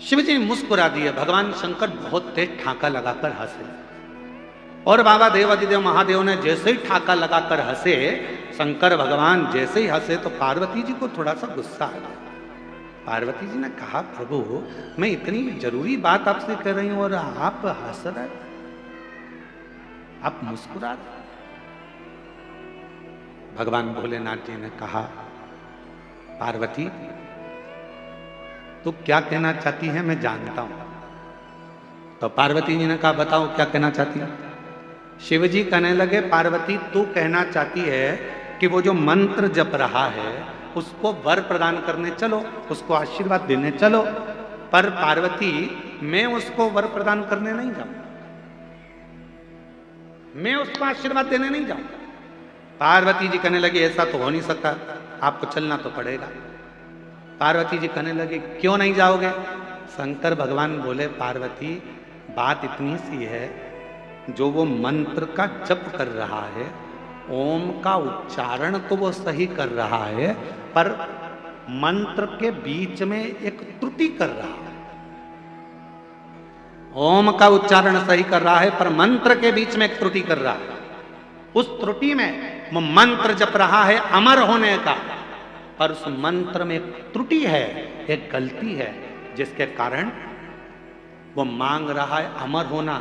शिव जी मुस्कुरा दिए। भगवान शंकर बहुत तेज ठाका लगाकर हंसे और बाबा देवादिदेव महादेव ने जैसे ही ठाका लगाकर हंसे, शंकर भगवान जैसे ही हंसे तो पार्वती जी को थोड़ा सा गुस्सा आ गया। पार्वती जी ने कहा, प्रभु मैं इतनी जरूरी बात आपसे कर रही हूं और आप हंस रहे, आप मुस्कुरा रहे। भगवान भोलेनाथ जी ने कहा, पार्वती तू क्या कहना चाहती है मैं जानता हूं। तो पार्वती जी ने कहा, बताओ क्या कहना चाहती है। शिव जी कहने लगे, पार्वती तू कहना चाहती है कि वो जो मंत्र जप रहा है उसको वर प्रदान करने चलो, उसको आशीर्वाद देने चलो। पर पार्वती मैं उसको वर प्रदान करने नहीं जाऊंगा, मैं उसको आशीर्वाद देने नहीं जाऊंगा। पार्वती जी कहने लगी, ऐसा तो हो नहीं सकता, आपको चलना तो पड़ेगा। पार्वती जी कहने लगी, क्यों नहीं जाओगे। शंकर भगवान बोले, पार्वती बात इतनी सी है, जो वो मंत्र का जप कर रहा है, ओम का उच्चारण तो वो सही कर रहा है, पर मंत्र के बीच में एक त्रुटि कर रहा है। ओम का उच्चारण सही कर रहा है पर मंत्र के बीच में एक त्रुटि कर रहा है। उस त्रुटि में वो मंत्र जप रहा है अमर होने का, पर उस मंत्र में एक त्रुटि है, एक गलती है, जिसके कारण वो मांग रहा है अमर होना,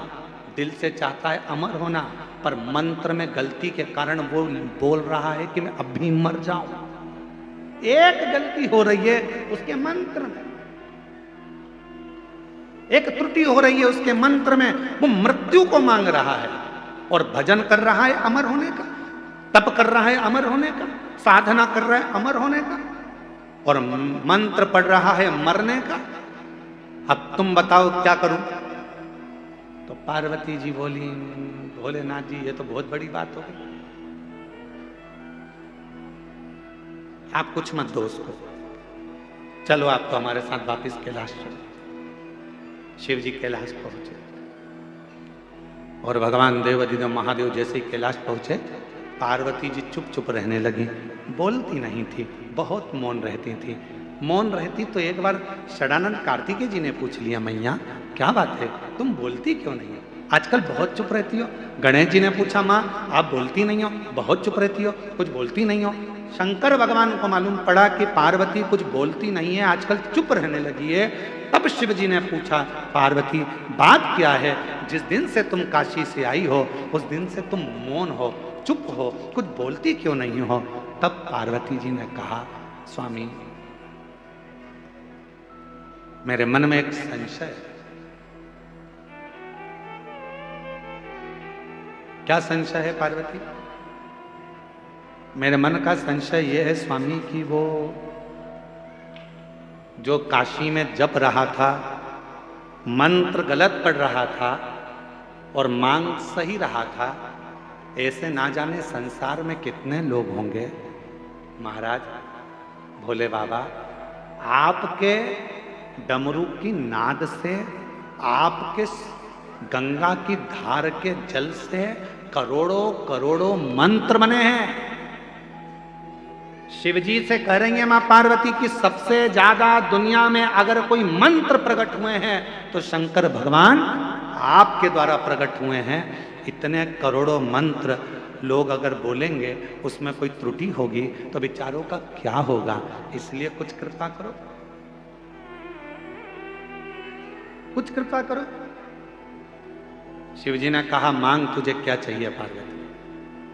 दिल से चाहता है अमर होना, पर मंत्र में गलती के कारण वो बोल रहा है कि मैं अभी मर जाऊं। एक गलती हो रही है उसके मंत्र में, एक त्रुटि हो रही है उसके मंत्र में। वो मृत्यु को मांग रहा है और भजन कर रहा है अमर होने का, तप कर रहा है अमर होने का, साधना कर रहा है अमर होने का, और मंत्र पढ़ रहा है मरने का। अब तुम बताओ क्या करूं। तो पार्वती जी बोली, भोलेनाथ जी ये तो बहुत बड़ी बात हो गई, आप कुछ मत दो उसको, चलो आप तो हमारे साथ वापिस कैलाश चलो। शिव जी कैलाश पहुंचे और भगवान देवादिदेव महादेव जैसे ही कैलाश पहुंचे, पार्वती जी चुप चुप रहने लगी, बोलती नहीं थी, बहुत मौन रहती थी। मौन रहती तो एक बार षडानंद कार्तिकेय जी ने पूछ लिया, मैया क्या बात है, तुम बोलती क्यों नहीं हो, आजकल बहुत चुप रहती हो। गणेश जी ने पूछा, माँ आप बोलती नहीं हो, बहुत चुप रहती हो, कुछ बोलती नहीं हो। शंकर भगवान को मालूम पड़ा कि पार्वती कुछ बोलती नहीं है, आजकल चुप रहने लगी है। तब शिव जी ने पूछा, पार्वती बात क्या है, जिस दिन से तुम काशी से आई हो उस दिन से तुम मौन हो, चुप हो, कुछ बोलती क्यों नहीं हो। तब पार्वती जी ने कहा, स्वामी मेरे मन में एक संशय है। क्या संशय है पार्वती। मेरे मन का संशय यह है स्वामी कि वो जो काशी में जप रहा था, मंत्र गलत पढ़ रहा था और मांग सही रहा था, ऐसे ना जाने संसार में कितने लोग होंगे। महाराज भोले बाबा, आपके डमरू की नाद से, आपके गंगा की धार के जल से करोड़ों करोड़ों मंत्र बने हैं। शिव जी से कह रही है मां पार्वती की सबसे ज्यादा दुनिया में अगर कोई मंत्र प्रकट हुए हैं तो शंकर भगवान आपके द्वारा प्रकट हुए हैं। इतने करोड़ों मंत्र लोग अगर बोलेंगे उसमें कोई त्रुटि होगी तो विचारों का क्या होगा। इसलिए कुछ कृपा करो, कुछ कृपा करो। शिव जी ने कहा, मांग तुझे क्या चाहिए पार्वती।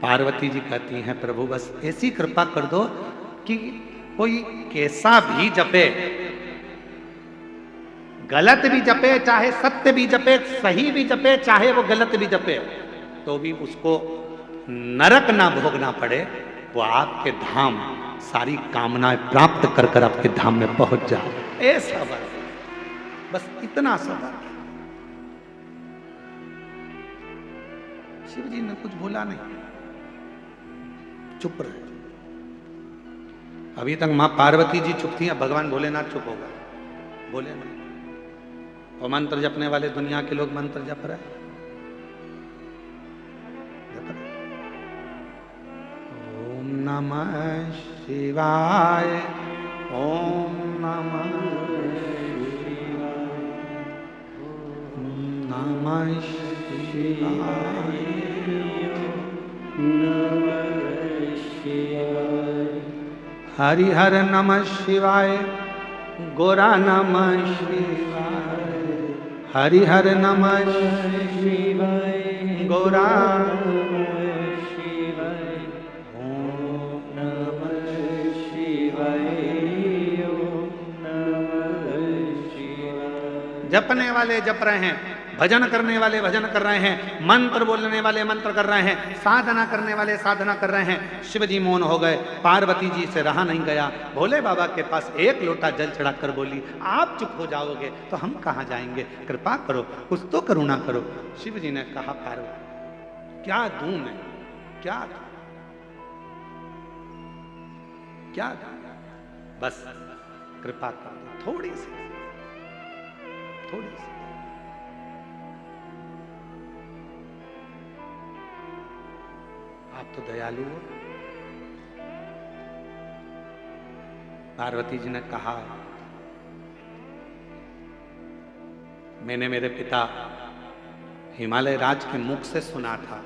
पार्वती जी कहती हैं, प्रभु बस ऐसी कृपा कर दो कि कोई कैसा भी जपे, गलत भी जपे, चाहे सत्य भी जपे, सही भी जपे, चाहे वो गलत भी जपे, तो भी उसको नरक ना भोगना पड़े, वो आपके धाम सारी कामनाएं प्राप्त कर कर आपके धाम में पहुंच जाए। ऐसा बस इतना सा बात। शिव जी ने कुछ बोला नहीं, चुप रहे। अभी तक मां पार्वती जी चुप थी, अब भगवान भोलेनाथ चुप होगा, बोले नहीं। और मंत्र जपने वाले दुनिया के लोग मंत्र जप रहे। ओम नमः शिवाय, ओम नमः शिवाय। नमः शिवाय। हरिहर नमः शिवाय, गोरा नमः शिवाय। हरिहर नमः शिवाय, गोरा नमः शिवाय। ओम नमः शिवाय, ओम नमः शिवाय। जपने वाले जप रहे हैं, भजन करने वाले भजन कर रहे हैं, मंत्र बोलने वाले मंत्र कर रहे हैं, साधना करने वाले साधना कर रहे हैं। शिव जी मौन हो गए, पार्वती जी से रहा नहीं गया। भोले बाबा के पास एक लोटा जल चढ़ाकर बोली, आप चुप हो जाओगे तो हम कहाँ जाएंगे, कृपा करो, कुछ तो करुणा करो। शिव जी ने कहा, पार्वती क्या दूं मैं, क्या दूं, क्या दूं, बस कृपा कर दो, थोड़ी सी, थोड़ी सी। आप तो दयालु हो। पार्वती जी ने कहा, मैंने मेरे पिता हिमालय राज के मुख से सुना था,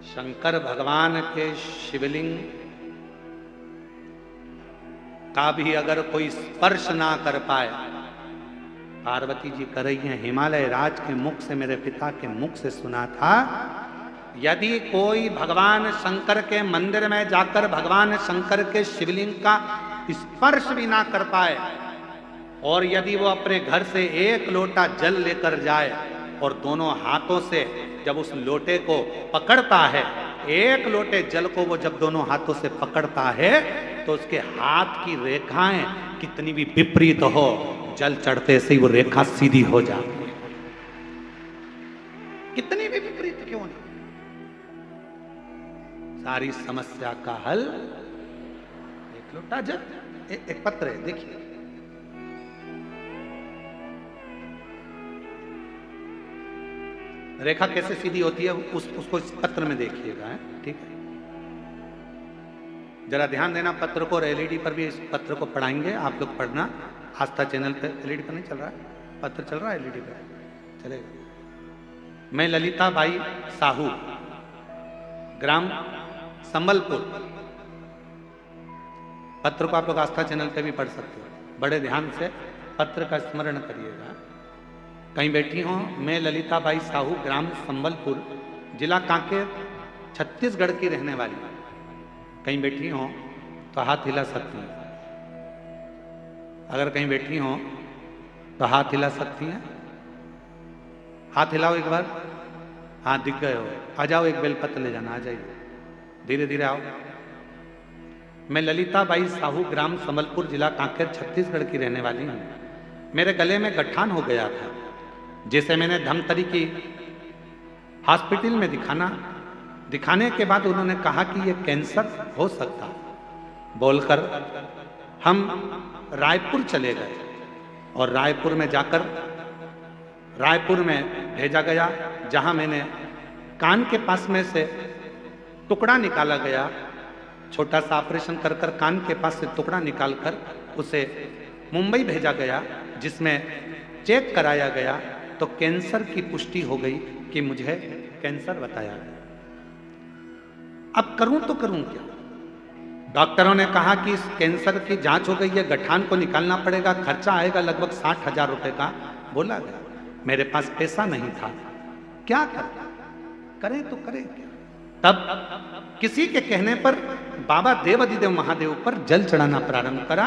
शंकर भगवान के शिवलिंग का भी अगर कोई स्पर्श ना कर पाए, पार्वती जी कर रही हैं, हिमालय राज के मुख से, मेरे पिता के मुख से सुना था, यदि कोई भगवान शंकर के मंदिर में जाकर भगवान शंकर के शिवलिंग का स्पर्श भी ना कर पाए, और यदि वो अपने घर से एक लोटा जल लेकर जाए और दोनों हाथों से जब उस लोटे को पकड़ता है, एक लोटे जल को वो जब दोनों हाथों से पकड़ता है, तो उसके हाथ की रेखाएं कितनी भी विपरीत हो, जल चढ़ते से ही वो रेखा सीधी हो जाती है। कितनी भी विपरीत क्यों नहीं, सारी समस्या का हल एक लोटा जल। एक पत्र है, देखिए, रेखा कैसे सीधी होती है उसको इस पत्र में देखिएगा, ठीक है। जरा ध्यान देना, पत्र को और एलईडी पर भी इस पत्र को पढ़ाएंगे, आप लोग पढ़ना। आस्था चैनल पे एलईडी पर नहीं चल रहा है, पत्र चल रहा है, एलईडी पे चलेगा। मैं ललिता बाई साहू, ग्राम संबलपुर। पत्र को आप लोग आस्था चैनल पे भी पढ़ सकते हो, बड़े ध्यान से पत्र का स्मरण करिएगा। कहीं बैठी हो, मैं ललिता बाई साहू, ग्राम संबलपुर, जिला कांकेर, छत्तीसगढ़ की रहने वाली। कहीं बैठी हो तो हाथ हिला सकती हैं, अगर कहीं बैठी हो तो हाथ हिला सकती हैं। हाथ हिलाओ एक बार, हाँ दिख गए हो, आ जाओ, एक बेलपत्र ले जाना, आ जाइए, धीरे धीरे आओ। मैं ललिता बाई साहू, ग्राम संबलपुर, जिला कांकेर, छत्तीसगढ़ की रहने वाली हूँ। मेरे गले में गठान हो गया था, जिसे मैंने धमतरी की हॉस्पिटल में दिखाने के बाद उन्होंने कहा कि ये कैंसर हो सकता। बोलकर हम रायपुर चले गए और रायपुर में जाकर रायपुर में भेजा गया, जहां मैंने कान के पास में से टुकड़ा निकाला गया, छोटा सा ऑपरेशन कर कर कान के पास से टुकड़ा निकालकर उसे मुंबई भेजा गया, जिसमें चेक कराया गया तो कैंसर की पुष्टि हो गई कि मुझे कैंसर बताया गया। अब करूं तो करूं क्या? डॉक्टरों ने कहा कि इस कैंसर की जांच हो गई है, गठान को निकालना पड़ेगा, खर्चा आएगा लगभग 60,000 रुपए का बोला गया। मेरे पास पैसा नहीं था, क्या करें तो करें क्या? तब किसी के कहने पर बाबा देवाधिदेव महादेव पर जल चढ़ाना प्रारंभ करा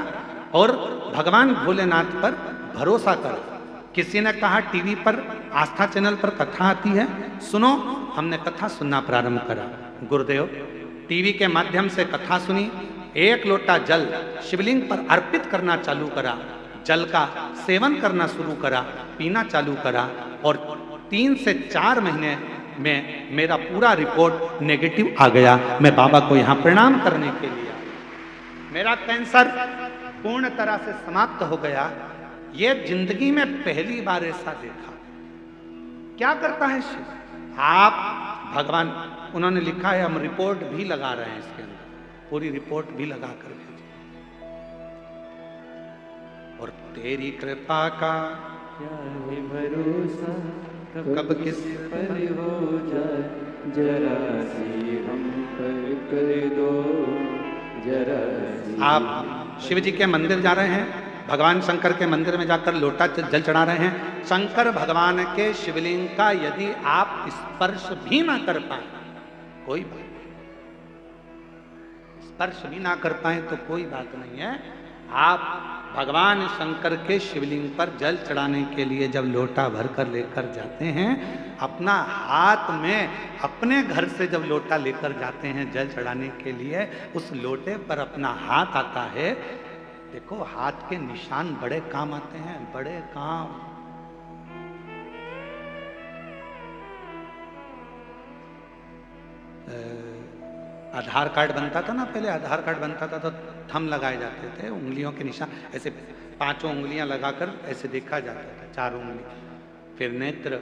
और भगवान भोलेनाथ पर भरोसा करा। किसी ने कहा टीवी पर, आस्था चैनल पर कथा आती है, सुनो। हमने कथा सुनना प्रारंभ करा। गुरुदेव टीवी के माध्यम से कथा सुनी, एक लोटा जल शिवलिंग पर अर्पित करना चालू करा, जल का सेवन करना शुरू करा, पीना चालू करा, और 3 से 4 महीने में मेरा पूरा रिपोर्ट नेगेटिव आ गया। मैं बाबा को यहाँ प्रणाम करने के लिए, मेरा कैंसर पूर्ण तरह से समाप्त हो गया। ये जिंदगी में पहली बार ऐसा देखा। क्या करता है शिव? आप भगवान, उन्होंने लिखा है, हम रिपोर्ट भी लगा रहे हैं इसके अंदर, पूरी रिपोर्ट भी लगा कर भेजी। और तेरी कृपा का क्या है भरोसा कब किस पर हो जाए, जरा सी हम पर कर दो, जरा सी। आप शिव जी के मंदिर जा रहे हैं, भगवान शंकर के मंदिर में जाकर लोटा जल चढ़ा रहे हैं। शंकर भगवान के शिवलिंग का यदि आप स्पर्श भी ना कर पाए, कोई बात, स्पर्श भी ना कर पाए तो कोई बात नहीं है। आप भगवान शंकर के शिवलिंग पर जल चढ़ाने के लिए जब लोटा भरकर लेकर जाते हैं, अपना हाथ में, अपने घर से जब लोटा लेकर जाते हैं जल चढ़ाने के लिए, उस लोटे पर अपना हाथ आता है। देखो, हाथ के निशान बड़े काम आते हैं, बड़े काम। आधार कार्ड बनता था ना पहले, आधार कार्ड बनता था तो थंब लगाए जाते थे, उंगलियों के निशान ऐसे 5 उंगलियां लगाकर ऐसे देखा जाता था, 4 उंगली। फिर नेत्र,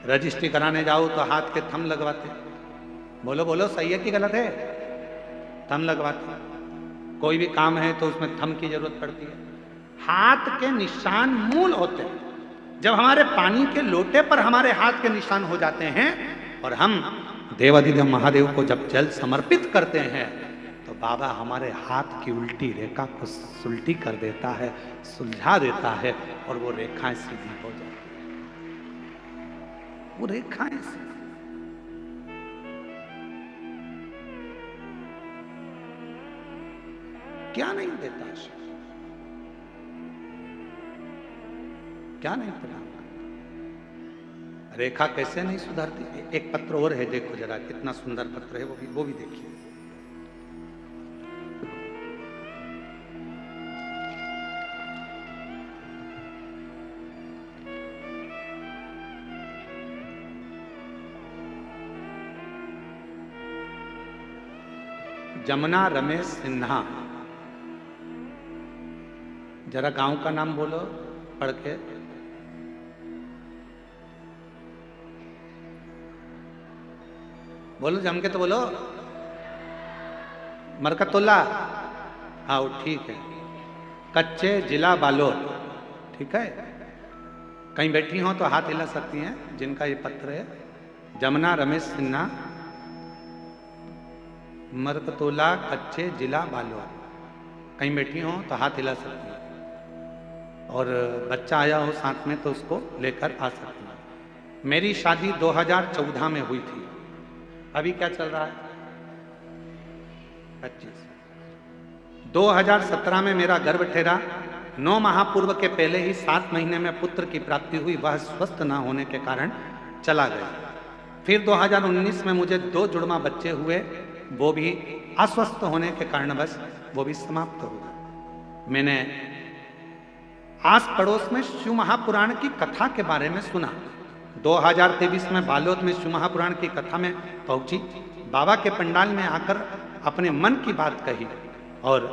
रजिस्ट्री कराने जाओ तो हाथ के थंब लगवाते। बोलो बोलो, सही है कि गलत है? थंब लगवाते। कोई भी काम है तो उसमें थंब की जरूरत पड़ती है। हाथ के निशान मूल होते हैं। जब हमारे पानी के लोटे पर हमारे हाथ के निशान हो जाते हैं और हम देवाधिदेव महादेव को जब जल समर्पित करते हैं, तो बाबा हमारे हाथ की उल्टी रेखा को सुलटी कर देता है, सुलझा देता है, और वो रेखाएं सीधी हो जाती है। वो रेखाएं सीधी, क्या नहीं देता शिव, क्या नहीं प्रदान। रेखा कैसे नहीं सुधरती? एक पत्र और है, देखो जरा कितना सुंदर पत्र है, वो भी देखिए। जमुना रमेश सिन्हा, जरा गांव का नाम बोलो पढ़ के। बोलो, जम के तो बोलो। मरकतुल्ला, हाँ ठीक है। कच्चे, जिला बालोद, ठीक है। कहीं बैठी हो तो हाथ हिला सकती हैं जिनका ये पत्र है। जमुना रमेश सिन्हा, मरकतुल्ला, कच्चे, जिला बालोद। कहीं बैठी हो तो हाथ हिला सकती हैं, और बच्चा आया हो साथ में तो उसको लेकर आ सकती हैं। मेरी शादी 2014 में हुई थी। अभी क्या चल रहा है? 25। 2017 में मेरा गर्भ ठहरा। 9 माह पूर्व के पहले ही 7 महीने में पुत्र की प्राप्ति हुई। वह स्वस्थ न होने के कारण चला गया। फिर 2019 में मुझे 2 जुड़वा बच्चे हुए, वो भी अस्वस्थ होने के कारणवश वो भी समाप्त हो गए। मैंने आस पड़ोस में शिव महापुराण की कथा के बारे में सुना। 2023 में बालोद में शिव महापुराण की कथा में पहुंची। बाबा के पंडाल में आकर अपने मन की बात कही और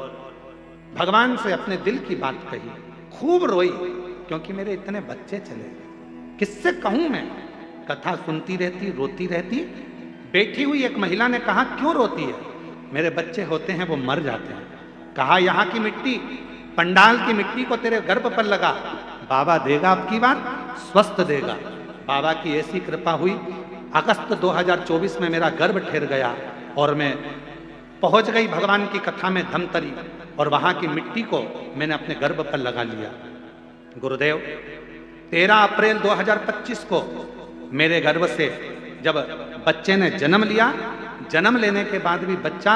भगवान से अपने दिल की बात कही। खूब रोई क्योंकि मेरे इतने बच्चे चले गए। किससे कहूं मैं? कथा सुनती रहती, रोती रहती। बैठी हुई एक महिला ने कहा, क्यों रोती है? मेरे बच्चे होते हैं वो मर जाते हैं। कहा, यहाँ की मिट्टी, पंडाल की मिट्टी को तेरे गर्भ पर लगा, बाबा देगा आपकी बात, स्वस्थ देगा। बाबा की ऐसी कृपा हुई। अगस्त 2024 में मेरा गर्भ ठहर गया और मैं पहुंच गई भगवान की कथा में धमतरी, और वहां की मिट्टी को मैंने अपने गर्भ पर लगा लिया। गुरुदेव, 13 अप्रैल 2025 को मेरे गर्भ से जब बच्चे ने जन्म लिया, जन्म लेने के बाद भी बच्चा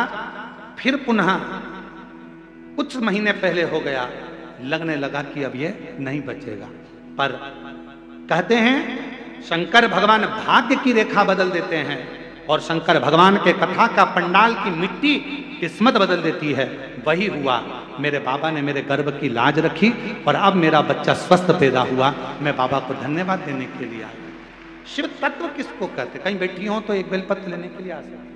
फिर पुनः कुछ महीने पहले हो गया। लगने लगा कि अब ये नहीं बचेगा। पर कहते हैं शंकर भगवान भाग्य की रेखा बदल देते हैं, और शंकर भगवान के कथा का पंडाल की मिट्टी किस्मत बदल देती है। वही हुआ। मेरे बाबा ने मेरे गर्भ की लाज रखी और अब मेरा बच्चा स्वस्थ पैदा हुआ। मैं बाबा को धन्यवाद देने के लिए आया। शिव तत्व किसको कहते? कहीं बैठी हो तो एक बेलपत्र लेने के लिए आ सकते हैं।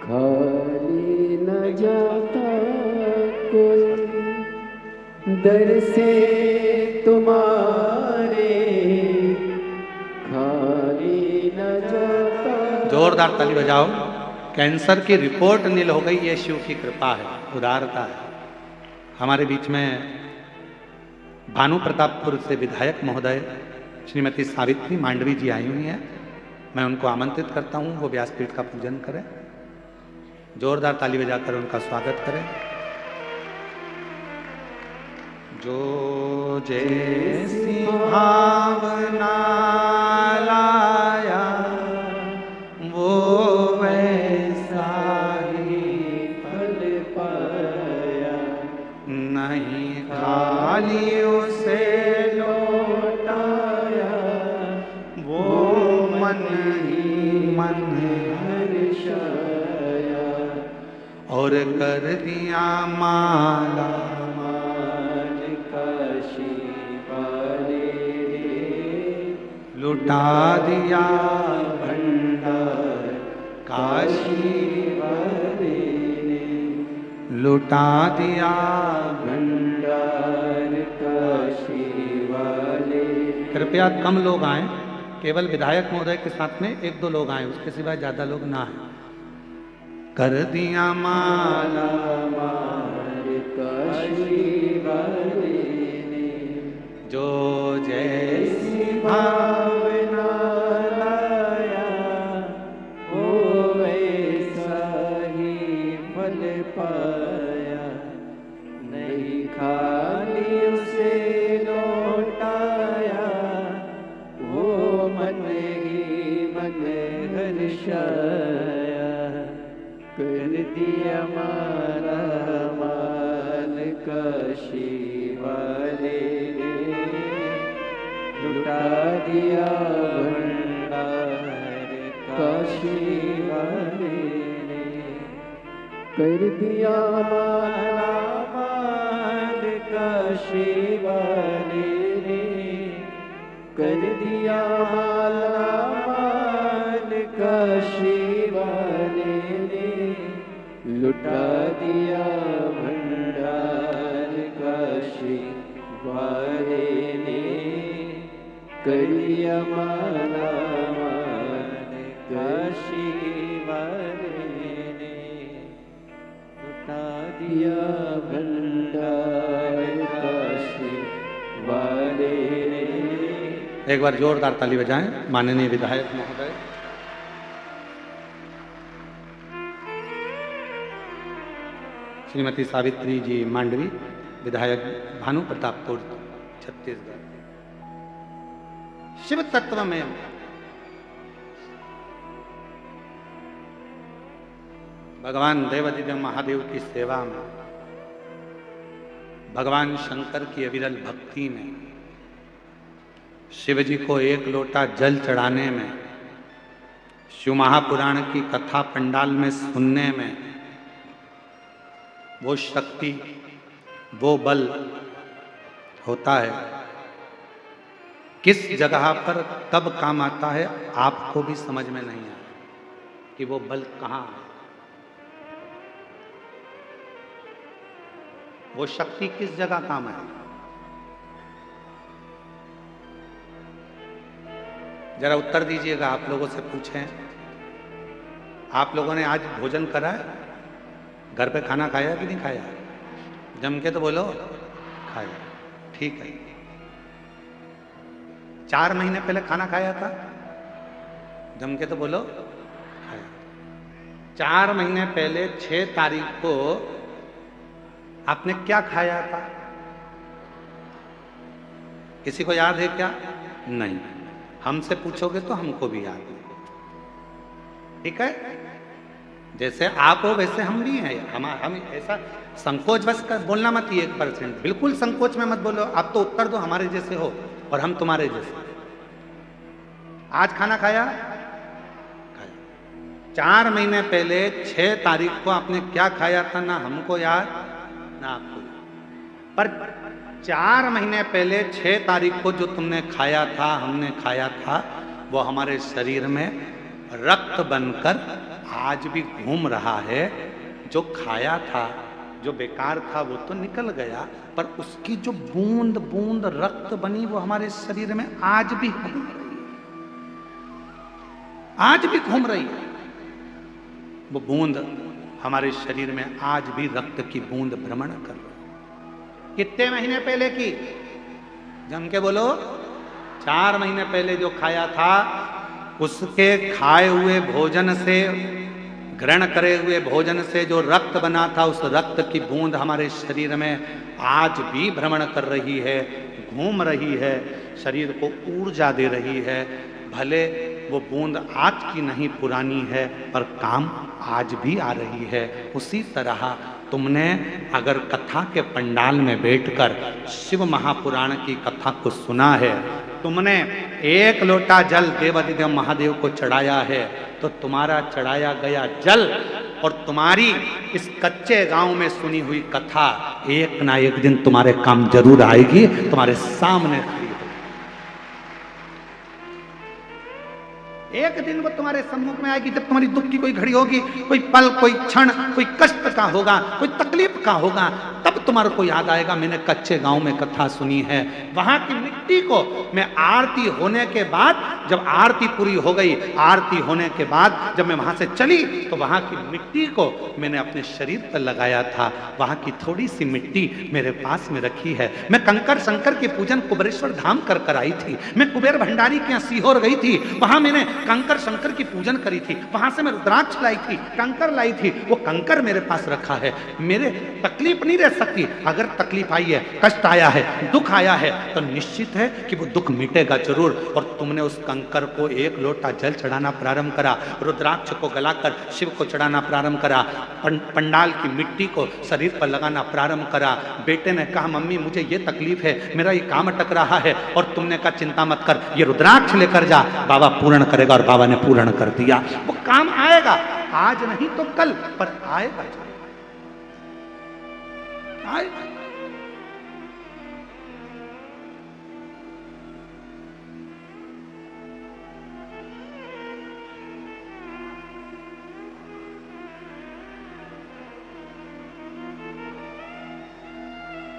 खाली न जाता कोई दर से तुम्हारे खाली न जाता। जोरदार ताली बजाओ। कैंसर की रिपोर्ट नील हो गई, ये शिव की कृपा है, उदारता है। हमारे बीच में भानु प्रतापपुर से विधायक महोदय श्रीमती सावित्री मांडवी जी आई हुई हैं। मैं उनको आमंत्रित करता हूं, वो व्यासपीठ का पूजन करें। जोरदार ताली बजाकर उनका स्वागत करें। जो जैसी भावना लाया वो वैसा ही फल पाया। नहीं खाली उसे लौटाया वो मन ही मन हर्षाया। और कर दिया माला मान काशी वाले लुटा दिया भंडार काशी वाले लुटा दिया। भंडार काशी वाले। कृपया कम लोग आए, केवल विधायक महोदय के साथ में 1-2 लोग आए, उसके सिवाय ज्यादा लोग ना आए। कर दिया माला मार काशी वाले ने जो जैसी भावना लाया वो वैसा ही फल पाया। नहीं खाली उसे लौटाया वो मन ही मन हर्षाया। कर दिया मारा माल काशी वाले ने लुटा दिया भंडार काशी वाले ने। कर दिया माला माल काशी वाले ने कर दिया माला माल काशी वाले ने लुटा दिया भंडार काशी वाले ने। कर दिया माला माल काशी वाले ने लुटा दिया भंडार काशी वाले ने। एक बार जोरदार ताली बजाएं माननीय विधायक महोदय। श्रीमती सावित्री जी मांडवी, विधायक भानु प्रतापपुर छत्तीसगढ़। शिव तत्व में भगवान देवादिदेव महादेव की सेवा में, भगवान शंकर की अविरल भक्ति में, शिव जी को 1 लोटा जल चढ़ाने में, शिव महापुराण की कथा पंडाल में सुनने में, वो शक्ति वो बल होता है। किस जगह पर कब काम आता है आपको भी समझ में नहीं आता कि वो बल कहाँ है, वो शक्ति किस जगह काम है। जरा उत्तर दीजिएगा, आप लोगों से पूछें, आप लोगों ने आज भोजन करा है? घर पे खाना खाया कि नहीं खाया? जम के तो बोलो खाया। ठीक है। 4 महीने पहले खाना खाया था? जम के तो बोलो खाया। 4 महीने पहले 6 तारीख को आपने क्या खाया था? किसी को याद है क्या? नहीं। हमसे पूछोगे तो हमको भी याद नहीं। ठीक है, जैसे आप हो वैसे हम भी हैं। हम ऐसा संकोच बस कर बोलना मत, ये 1%, बिल्कुल संकोच में मत बोलो। आप तो उत्तर दो हमारे जैसे हो और हम तुम्हारे जैसे। आज खाना खाया? खाया। 4 महीने पहले 6 तारीख को आपने क्या खाया था? ना हमको याद ना आपको। पर 4 महीने पहले 6 तारीख को जो तुमने खाया था, हमने खाया था, वो हमारे शरीर में रक्त बनकर आज भी घूम रहा है। जो खाया था जो बेकार था वो तो निकल गया, पर उसकी जो बूंद बूंद रक्त बनी वो हमारे शरीर में आज भी घूम रही है, आज भी घूम रही है। वो बूंद हमारे शरीर में आज भी रक्त की बूंद भ्रमण कर रही है। कितने महीने पहले की? जम के बोलो। 4 महीने पहले जो खाया था, उसके खाए हुए भोजन से, ग्रहण करे हुए भोजन से जो रक्त बना था, उस रक्त की बूंद हमारे शरीर में आज भी भ्रमण कर रही है, घूम रही है, शरीर को ऊर्जा दे रही है। भले वो बूंद आज की नहीं, पुरानी है, पर काम आज भी आ रही है। उसी तरह तुमने अगर कथा के पंडाल में बैठकर शिव महापुराण की कथा को सुना है, तुमने 1 लोटा जल देवाधिदेव महादेव को चढ़ाया है, तो तुम्हारा चढ़ाया गया जल और तुम्हारी इस कच्चे गांव में सुनी हुई कथा एक ना एक दिन तुम्हारे काम जरूर आएगी, तुम्हारे सामने खड़ी होगी। एक दिन वो तुम्हारे सम्मुख में आएगी, जब तुम्हारी दुख की कोई घड़ी होगी, कोई पल, कोई क्षण, कोई कष्ट का होगा, कोई तकलीफ का होगा, तब तुम्हारे को याद आएगा मैंने कच्चे गांव में कथा सुनी है। वहां की मिट्टी को मैं आरती होने के बाद, जब आरती पूरी हो गई, आरती होने के बाद जब मैं वहां से चली, तो वहां की मिट्टी को मैंने अपने शरीर पर लगाया था। वहां की थोड़ी सी मिट्टी मेरे पास में रखी है। मैं कंकर शंकर के पूजन कुबेरेश्वर धाम कर आई थी। मैं कुबेर भंडारी के यहाँ सीहोर गई थी, वहां मैंने कंकर शंकर की पूजन करी थी। वहां से मैं रुद्राक्ष लाई थी, कंकर लाई थी, वो कंकर मेरे पास रखा है। मेरे तकलीफ नहीं रह सकती। अगर तकलीफ आई है, कष्ट आया है, दुख आया है, तो निश्चित है कि वो दुख मिटेगा जरूर। और तुमने उस कंकर को 1 लोटा जल चढ़ाना प्रारंभ करा, रुद्राक्ष को गलाकर शिव को चढ़ाना प्रारंभ करा, पंडाल की मिट्टी को शरीर पर लगाना प्रारंभ करा। बेटे ने कहा मम्मी मुझे ये तकलीफ है, मेरा ये काम अटक रहा है, और तुमने कहा चिंता मत कर, ये रुद्राक्ष लेकर जा, बाबा पूर्ण करेगा। और बाबा ने पूर्ण कर दिया। वो काम आएगा, आज नहीं तो कल, पर आएगा, आएगा।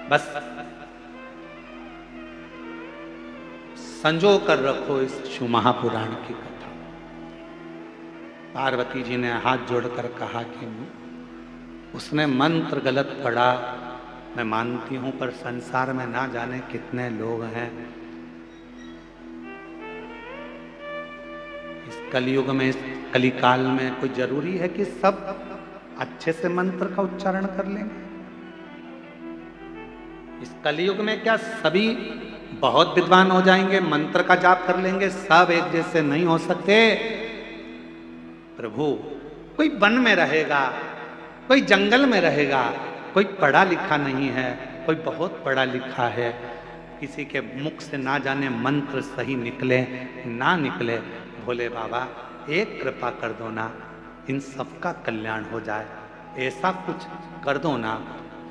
बस संजो कर रखो इस शिव महापुराण की कथा। पार्वती जी ने हाथ जोड़कर कहा कि उसने मंत्र गलत पढ़ा, मैं मानती हूं, पर संसार में ना जाने कितने लोग हैं। इस कलयुग में, इस कलिकाल में कोई जरूरी है कि सब अच्छे से मंत्र का उच्चारण कर लेंगे? इस कलयुग में क्या सभी बहुत विद्वान हो जाएंगे, मंत्र का जाप कर लेंगे? सब एक जैसे नहीं हो सकते प्रभु। कोई वन में रहेगा, कोई जंगल में रहेगा, कोई पढ़ा लिखा नहीं है, कोई बहुत पढ़ा लिखा है, किसी के मुख से ना जाने मंत्र सही निकले ना निकले। भोले बाबा एक कृपा कर दो ना, इन सबका कल्याण हो जाए, ऐसा कुछ कर दो ना।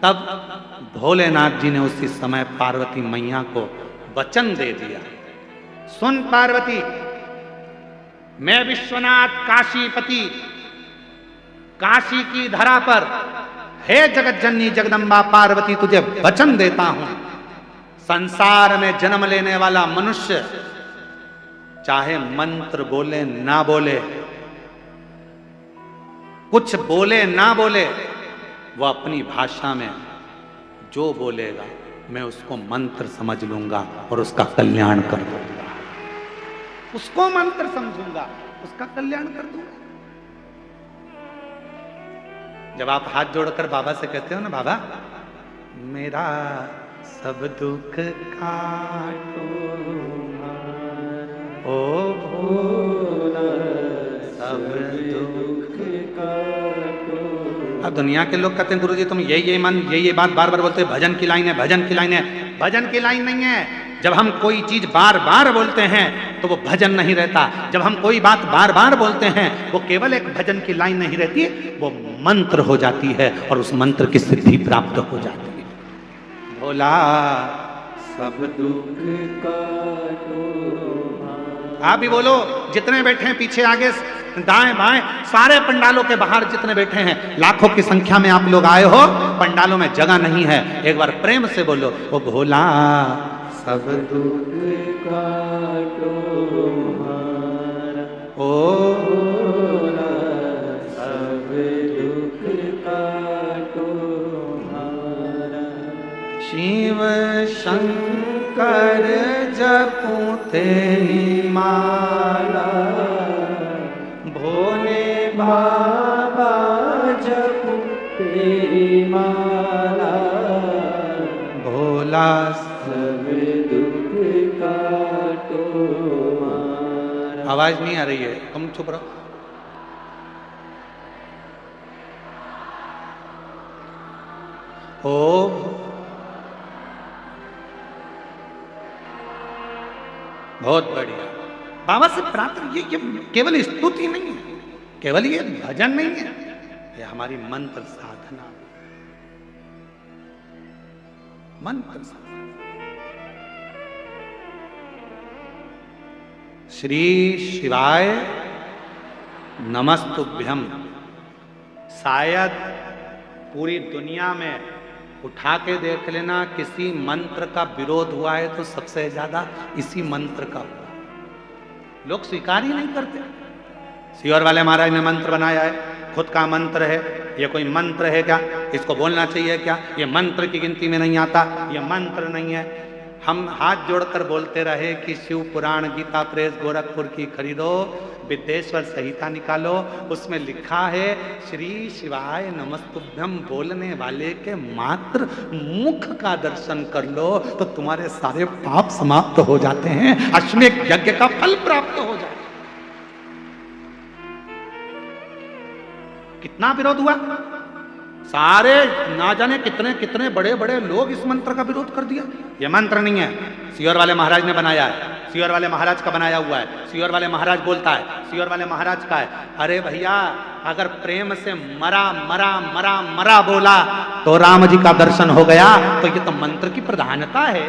तब भोलेनाथ जी ने उसी समय पार्वती मैया को वचन दे दिया, सुन पार्वती, मैं विश्वनाथ काशीपति, काशी की धरा पर, हे जगत जननी जगदम्बा पार्वती, तुझे वचन देता हूं, संसार में जन्म लेने वाला मनुष्य चाहे मंत्र बोले ना बोले, कुछ बोले ना बोले, वो अपनी भाषा में जो बोलेगा मैं उसको मंत्र समझ लूंगा और उसका कल्याण कर दूंगा। उसको मंत्र समझूंगा, उसका कल्याण कर दूंगा। जब आप हाथ जोड़कर बाबा से कहते हो ना, बाबा मेरा सब दुख काटो ओ भोला, सब दुख काटो। अब दुनिया के लोग कहते हैं गुरुजी तुम ये बात बार बार बोलते हैं, भजन की लाइन है, भजन की लाइन है। भजन की लाइन नहीं है। जब हम कोई चीज बार बार बोलते हैं तो वो भजन नहीं रहता। जब हम कोई बात बार बार बोलते हैं वो केवल एक भजन की लाइन नहीं रहती, वो मंत्र हो जाती है और उस मंत्र की सिद्धि प्राप्त हो जाती है। भोला सब दुख काटो। आप भी बोलो, जितने बैठे हैं पीछे आगे दाएं बाएं सारे पंडालों के बाहर जितने बैठे हैं, लाखों की संख्या में आप लोग आए हो, पंडालों में जगह नहीं है। एक बार प्रेम से बोलो, ओ भोला सब दुख काटो हमारा, ओ भोला सब दुख काटो हमारा। शिव शंकर जपूं तेरी माला, भोले बाबा जपूं तेरी माला, भोला सब दुख काटो हमारा। आवाज नहीं आ रही है, तुम चुप रहो। ओ बहुत बढ़िया। बाबा से प्रार्थना, ये केवल स्तुति नहीं है, केवल ये भजन नहीं है, ये हमारी मंत्र साधना, मंत्र साधना। श्री शिवाय नमस्तुभ्यम। शायद पूरी दुनिया में उठा के देख लेना, किसी मंत्र का विरोध हुआ है तो सबसे ज्यादा इसी मंत्र का हुआ। लोग स्वीकार ही नहीं करते। सियोर वाले महाराज ने मंत्र बनाया है, खुद का मंत्र है, ये कोई मंत्र है क्या? इसको बोलना चाहिए क्या? ये मंत्र की गिनती में नहीं आता, ये मंत्र नहीं है। हम हाथ जोड़कर बोलते रहे कि शिव पुराण गीता प्रेस गोरखपुर की खरीदो, विद्येश्वर संहिता निकालो, उसमें लिखा है श्री शिवाय नमस्तुभ्यम। बोलने वाले के मात्र मुख का दर्शन कर लो तो तुम्हारे सारे पाप समाप्त हो जाते हैं, अश्वमेध यज्ञ का फल प्राप्त हो जाए। कितना विरोध हुआ, सारे ना जाने कितने कितने बड़े बड़े लोग इस मंत्र का विरोध कर दिया। यह मंत्र नहीं है, सियोर वाले महाराज ने बनाया है, सियोर वाले महाराज का बनाया हुआ है, सियोर वाले महाराज बोलता है, सियोर वाले महाराज का है। अरे भैया, अगर प्रेम से मरा मरा मरा मरा बोला तो राम जी का दर्शन हो गया, तो ये तो मंत्र की प्रधानता है।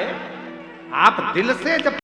आप दिल से जब